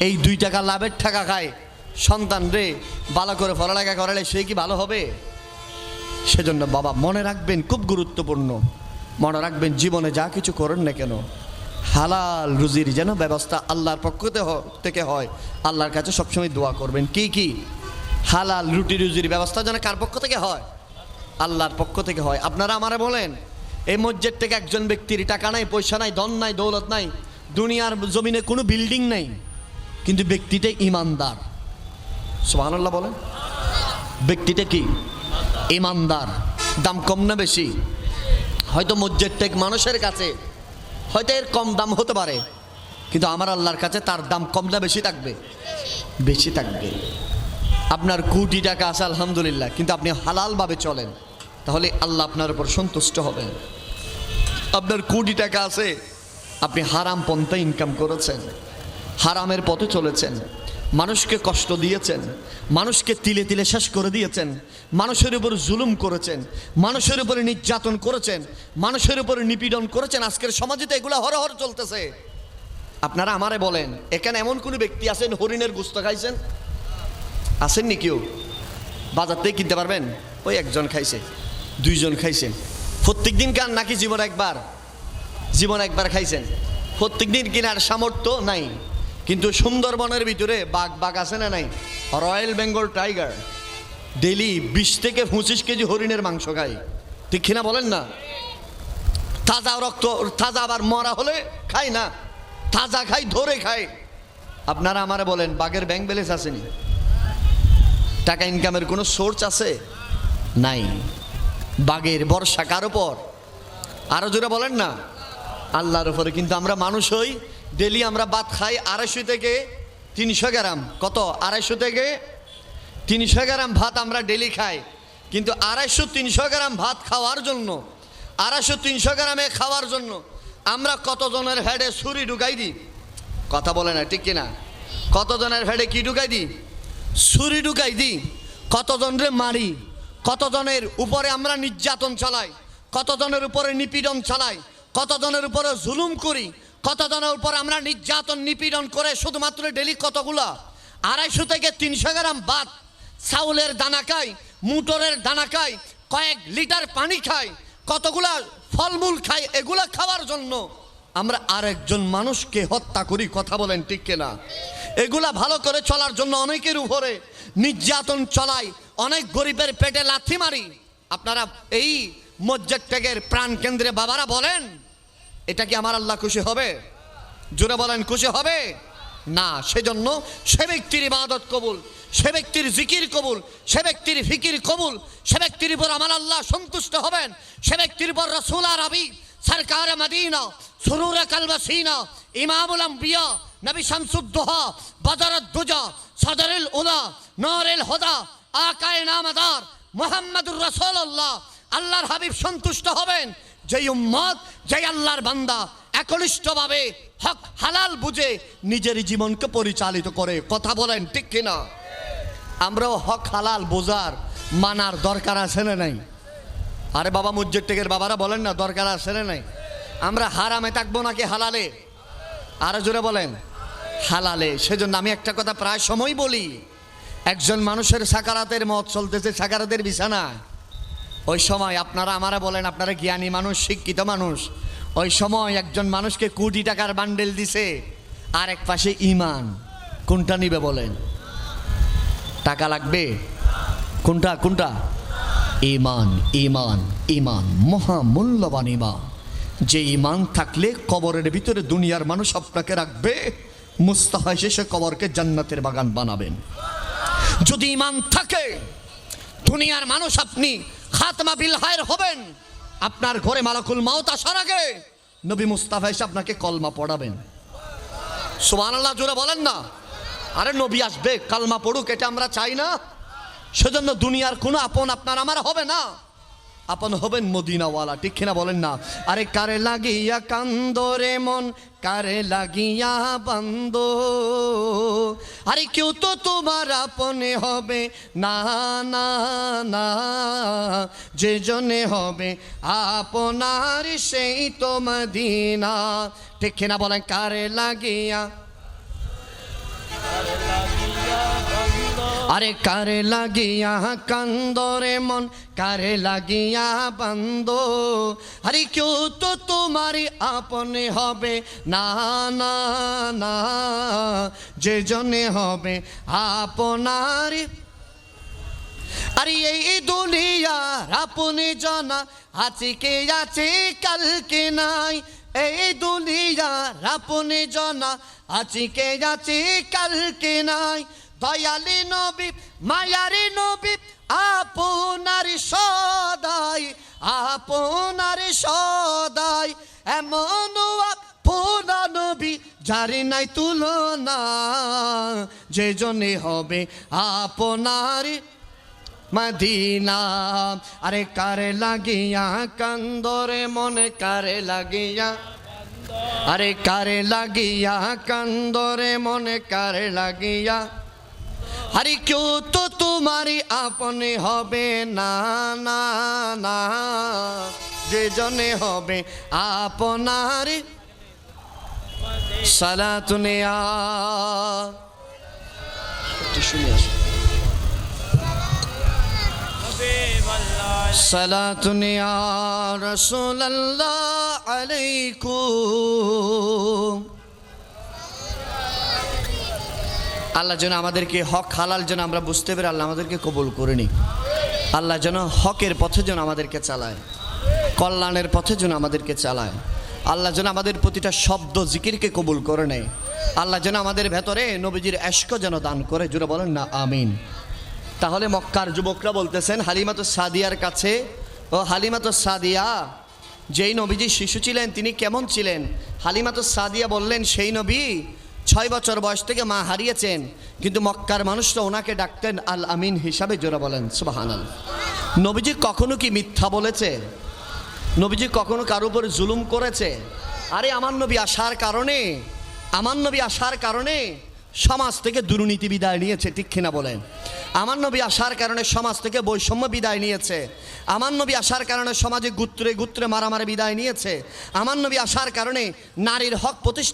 এই 2 টাকা লাভের টাকা খায় সন্তান রে ভালো করে পড়ালেখা করালে সে কি ভালো হবে? সেজন্য বাবা মনে রাখবেন, খুব গুরুত্বপূর্ণ, মনে রাখবেন জীবনে যা কিছু করেন না কেন, হালাল রুজির যেন ব্যবস্থা আল্লাহর পক্ষ থেকে হয়। আল্লাহর কাছে সবসময় দোয়া করবেন, কি হালাল রুটি রুজির ব্যবস্থা যেন কার পক্ষ থেকে হয়? আল্লাহর পক্ষ থেকে হয়। আপনারা আমারে বলেন, এই মসজিদ থেকে একজন ব্যক্তির টাকা নাই, পয়সা নাই, ধন নাই, দৌলত নাই, দুনিয়ার জমিনে কোনো বিল্ডিং নাই, কিন্তু ব্যক্তিটা ইমানদার। সুবহানাল্লাহ বলেন। ব্যক্তিটা কি? ইমানদার। দাম কম না বেশি? হয়তো মসজিদ থেকে মানুষের কাছে হয়তো এর কম দাম হতে পারে, কিন্তু আমার আল্লাহর কাছে তার দাম কম না বেশি থাকবে? বেশি থাকবে। আপনার কোটি টাকা আছে আলহামদুলিল্লাহ, কিন্তু আপনি হালালভাবে চলেন, তাহলে আল্লাহ আপনার উপর সন্তুষ্ট হবেন। আপনার কোটি টাকা আছে, আপনি হারাম পন্থায় ইনকাম করেছেন, হারামের পথে চলেছেন, মানুষকে কষ্ট দিয়েছেন, মানুষকে তিলে তিলে শেষ করে দিয়েছেন, মানুষের উপর জুলুম করেছেন, মানুষের উপরে নির্যাতন করেছেন, মানুষের উপরে নিপীড়ন করেছেন। আজকের সমাজে তো এগুলো হরহর চলতেছে। আপনারা আমারে বলেন, এখানে এমন কোনো ব্যক্তি আছেন হরিণের গোশত খাইছেন? আসেননি কেউ? বাজার থেকে কিনতে পারবেন? ওই একজন খাইছে, 2 জন খাইছেন। প্রত্যেক দিন খান নাকি জীবন একবার? জীবন একবার খাইছেন, প্রত্যেক দিন কেনার সামর্থ্য নাই। কিন্তু সুন্দরবনের ভিতরে বাঘ আছে না নাই? রয়্যাল বেঙ্গল টাইগার ডেলি 20 থেকে 25 কেজি হরিণের মাংস খায়, ঠিক কিনা বলেন না? তাজা রক্ত, তাজা আবার মরা হলে খায় না, তাজা খাই, ধরে খায়। আপনারা আমারে বলেন, বাঘের ব্যাংক ব্যালেন্স আসেনি? টাকা ইনকামের কোনো সোর্স আছে? নাই। বাঘের ভরসা কার উপর? আরো জোরে বলেন না, আল্লাহর উপরে। কিন্তু আমরা মানুষ হই, ডেলি আমরা ভাত খাই 250 থেকে 300 গ্রাম। কত? 250 থেকে 300 গ্রাম ভাত আমরা ডেলি খাই। কিন্তু 250-300 গ্রাম ভাত খাওয়ার জন্য, 250-300 গ্রামে খাওয়ার জন্য আমরা কতজনের হেডে ছুরি ঢুকাই দিই? কথা বলে না, ঠিক কিনা? কতজনের হেডে কি ঢুকাই দিই? ছুরি ঢুকাই দিই। কতজনরে মারি, কতজনের উপরে আমরা নির্যাতন চালাই, কতজনের উপরে নিপীড়ন চালাই, কতজনের উপরে জুলুম করি, কতজনের উপর আমরা নির্যাতন নিপীড়ন করে শুধুমাত্র ডেলি কতগুলা 250 থেকে 300 গ্রাম ভাত, চাউলের দানা খাই, মুটরের দানা খাই, কয়েক লিটার পানি খাই, কতগুলা ফলমূল খাই। এগুলা খাওয়ার জন্য আমরা আরেকজন মানুষকে হত্যা করি। কথা বলেন ঠিক কিনা? এগুলা ভালো করে চলার জন্য অনেকের উপরে নির্যাতন চলাই, অনেক গরিবের পেটে লাথি মারি। আপনারা এই মসজিদ ত্যাগের প্রাণ কেন্দ্রে বাবারা বলেন, এটা কি আমার আল্লাহ খুশি হবে? জোরে বলেন, খুশি হবে? না। সেজন্য সে ব্যক্তির ইবাদত কবুল, সে ব্যক্তির জিকির কবুল, সে ব্যক্তির ফিকির কবুল, সে ব্যক্তির উপর আমার আল্লাহ সন্তুষ্ট হবেন, সে ব্যক্তির উপর রাসূল আরবি সরকার মদিনা সুরুর কালবাসিনা ইমামুল আম্বিয়া নবী শামসুদ্দোহা বদরুদ্দুজা সদরুল উলা নূরুল হুদা আকায়ে নামদার মুহাম্মদুর রাসূলুল্লাহ আল্লাহর হাবিব সন্তুষ্ট হবেন। যেই উম্মত, যেই আল্লাহর বান্দা একনিষ্ঠভাবে হক হালাল বুঝে নিজের জীবনকে পরিচালিত করে। কথা বলেন ঠিক কিনা? আমরাও হক হালাল বোঝার মানার দরকার আছে না নাই? আরে বাবা মসজিদ টেকের বাবারা বলেন না, দরকার আছে না নাই? আমরা হারামে থাকবো নাকি হালালে? আরো জোরে বলেন হালালে। সেজন্য আমি একটা কথা প্রায় সময় বলি, একজন মানুষের সাকারাতের মত চলতেছে, সাকারাতের বিছানা, ওই সময় আপনারা আমারা বলেন, আপনারা জ্ঞানী মানুষ, শিক্ষিত মানুষ, ওই সময় একজন মানুষকে কোটি টাকার বান্ডেল দিছে, আর এক পাশে ইমান। কোনটা নিবে বলেন? টাকা লাগবে? কোনটা কোনটা? ইমান। ইমান ইমান মহামূল্যবান ইমান। যে ইমান থাকলে কবরের ভিতরে দুনিয়ার মানুষ আপনাকে রাখবে, মুস্তাফা শেষে কবরকে জান্নাতের বাগান বানাবেন। যদি ইমান থাকে দুনিয়ার মানুষ আপনি খাতমা বিল হায়ের হবেন, আপনার ঘরে মালাকুল মাউত আসার আগে নবী মুস্তাফা এসে আপনাকে কলমা পড়াবেন। সুবহানাল্লাহ জোরে বলেন না। আরে নবী আসবে, কালমা পড়ুক, এটা আমরা চাই না? সেজন্য দুনিয়ার কোনো আপন আপনার আমার হবে না, আপন হবেন মদিনাওয়ালা। ঠিক কিনা বলেন না? আরে কারে লাগিয়া কান্দরে মন, কারে লাগিয়া বান্দ, আরে কেউ তো তোমার আপনে হবে না না না, যে জনে হবে আপনার সেই তো মদিনা। ঠিক কিনা বলেন? কারে লাগিয়া, আরে কারে লাগিয়া কান্দরে মন, কারে লাগিয়া বান্দ, আরে কেউ তো তোমারই আপনে হবে না না না, যে জনে হবে আপনার। আরে এই দুনিয়ার আপনি জানা আজকে আছে কালকে নাই, এই দুনিয়ার আপনি জানা আজকে আছে কালকে নাই। দয়ালি নবী মায়ারি নবী আপনার সদাই, আপনার সদাই এমন আপনা নবী যার নাই তুলনা, যে জনে হবে আপনার মদিনা। আরে কারে লাগিয়া কান্দরে মনে, কারে লাগিয়া, আরে কারে লাগিয়া কান্দরে মনে, কারে লাগিয়া, আরে কেউ তো তোমারই আপনে হবে না না না, যে জনে হবে আপনার। সালাতুনে একটু শুনে আসো। সালাতুনে রাসূলুল্লাহ আলাইকুম। আল্লাহ যেন আমাদেরকে হক হালাল যেন আমরা বুঝতে পেরে আল্লাহ আমাদেরকে কবুল করে নি। আল্লাহ যেন হকের পথে যেন আমাদেরকে চালায়, কল্যাণের পথে যেন আমাদেরকে চালায়। আল্লাহ যেন আমাদের প্রতিটা শব্দ জিকিরকে কবুল করে নেয়। আল্লাহ যেন আমাদের ভেতরে নবীজির এশক যেন দান করে। জুড়ে বলেন না আমিন। তাহলে মক্কার যুবকরা বলতেছেন হালিমাতুস সাদিয়ার কাছে, ও হালিমাতুস সাদিয়া, যেই নবীজি শিশু ছিলেন তিনি কেমন ছিলেন? হালিমাতুস সাদিয়া বললেন, সেই নবী 6 বছর বয়স থেকে মা হারিয়েছেন, কিন্তু মক্কার মানুষরা ওনাকে ডাকতেন আল আমিন হিসাবে। জোরে বলেন সুবহানাল্লাহ। নবীজি কখনো কি মিথ্যা বলেছে? নবীজি কখনো কারো উপর জুলুম করেছে? আরে আমার নবী আসার কারণে, আমার নবী আসার কারণে সমাজ থেকে দুর্নীতি বিদায় নিয়েছে। ঠিক কিনা বলেন? আমার নবী আসার কারণে সমাজ থেকে বৈষম্য বিদায় নিয়েছে। আমার নবী আসার কারণে সমাজে গুত্রে গুত্রে মারামারি বিদায় নিয়েছে। আমার নবী আসার কারণে নারীর হক প্রতিষ্ঠা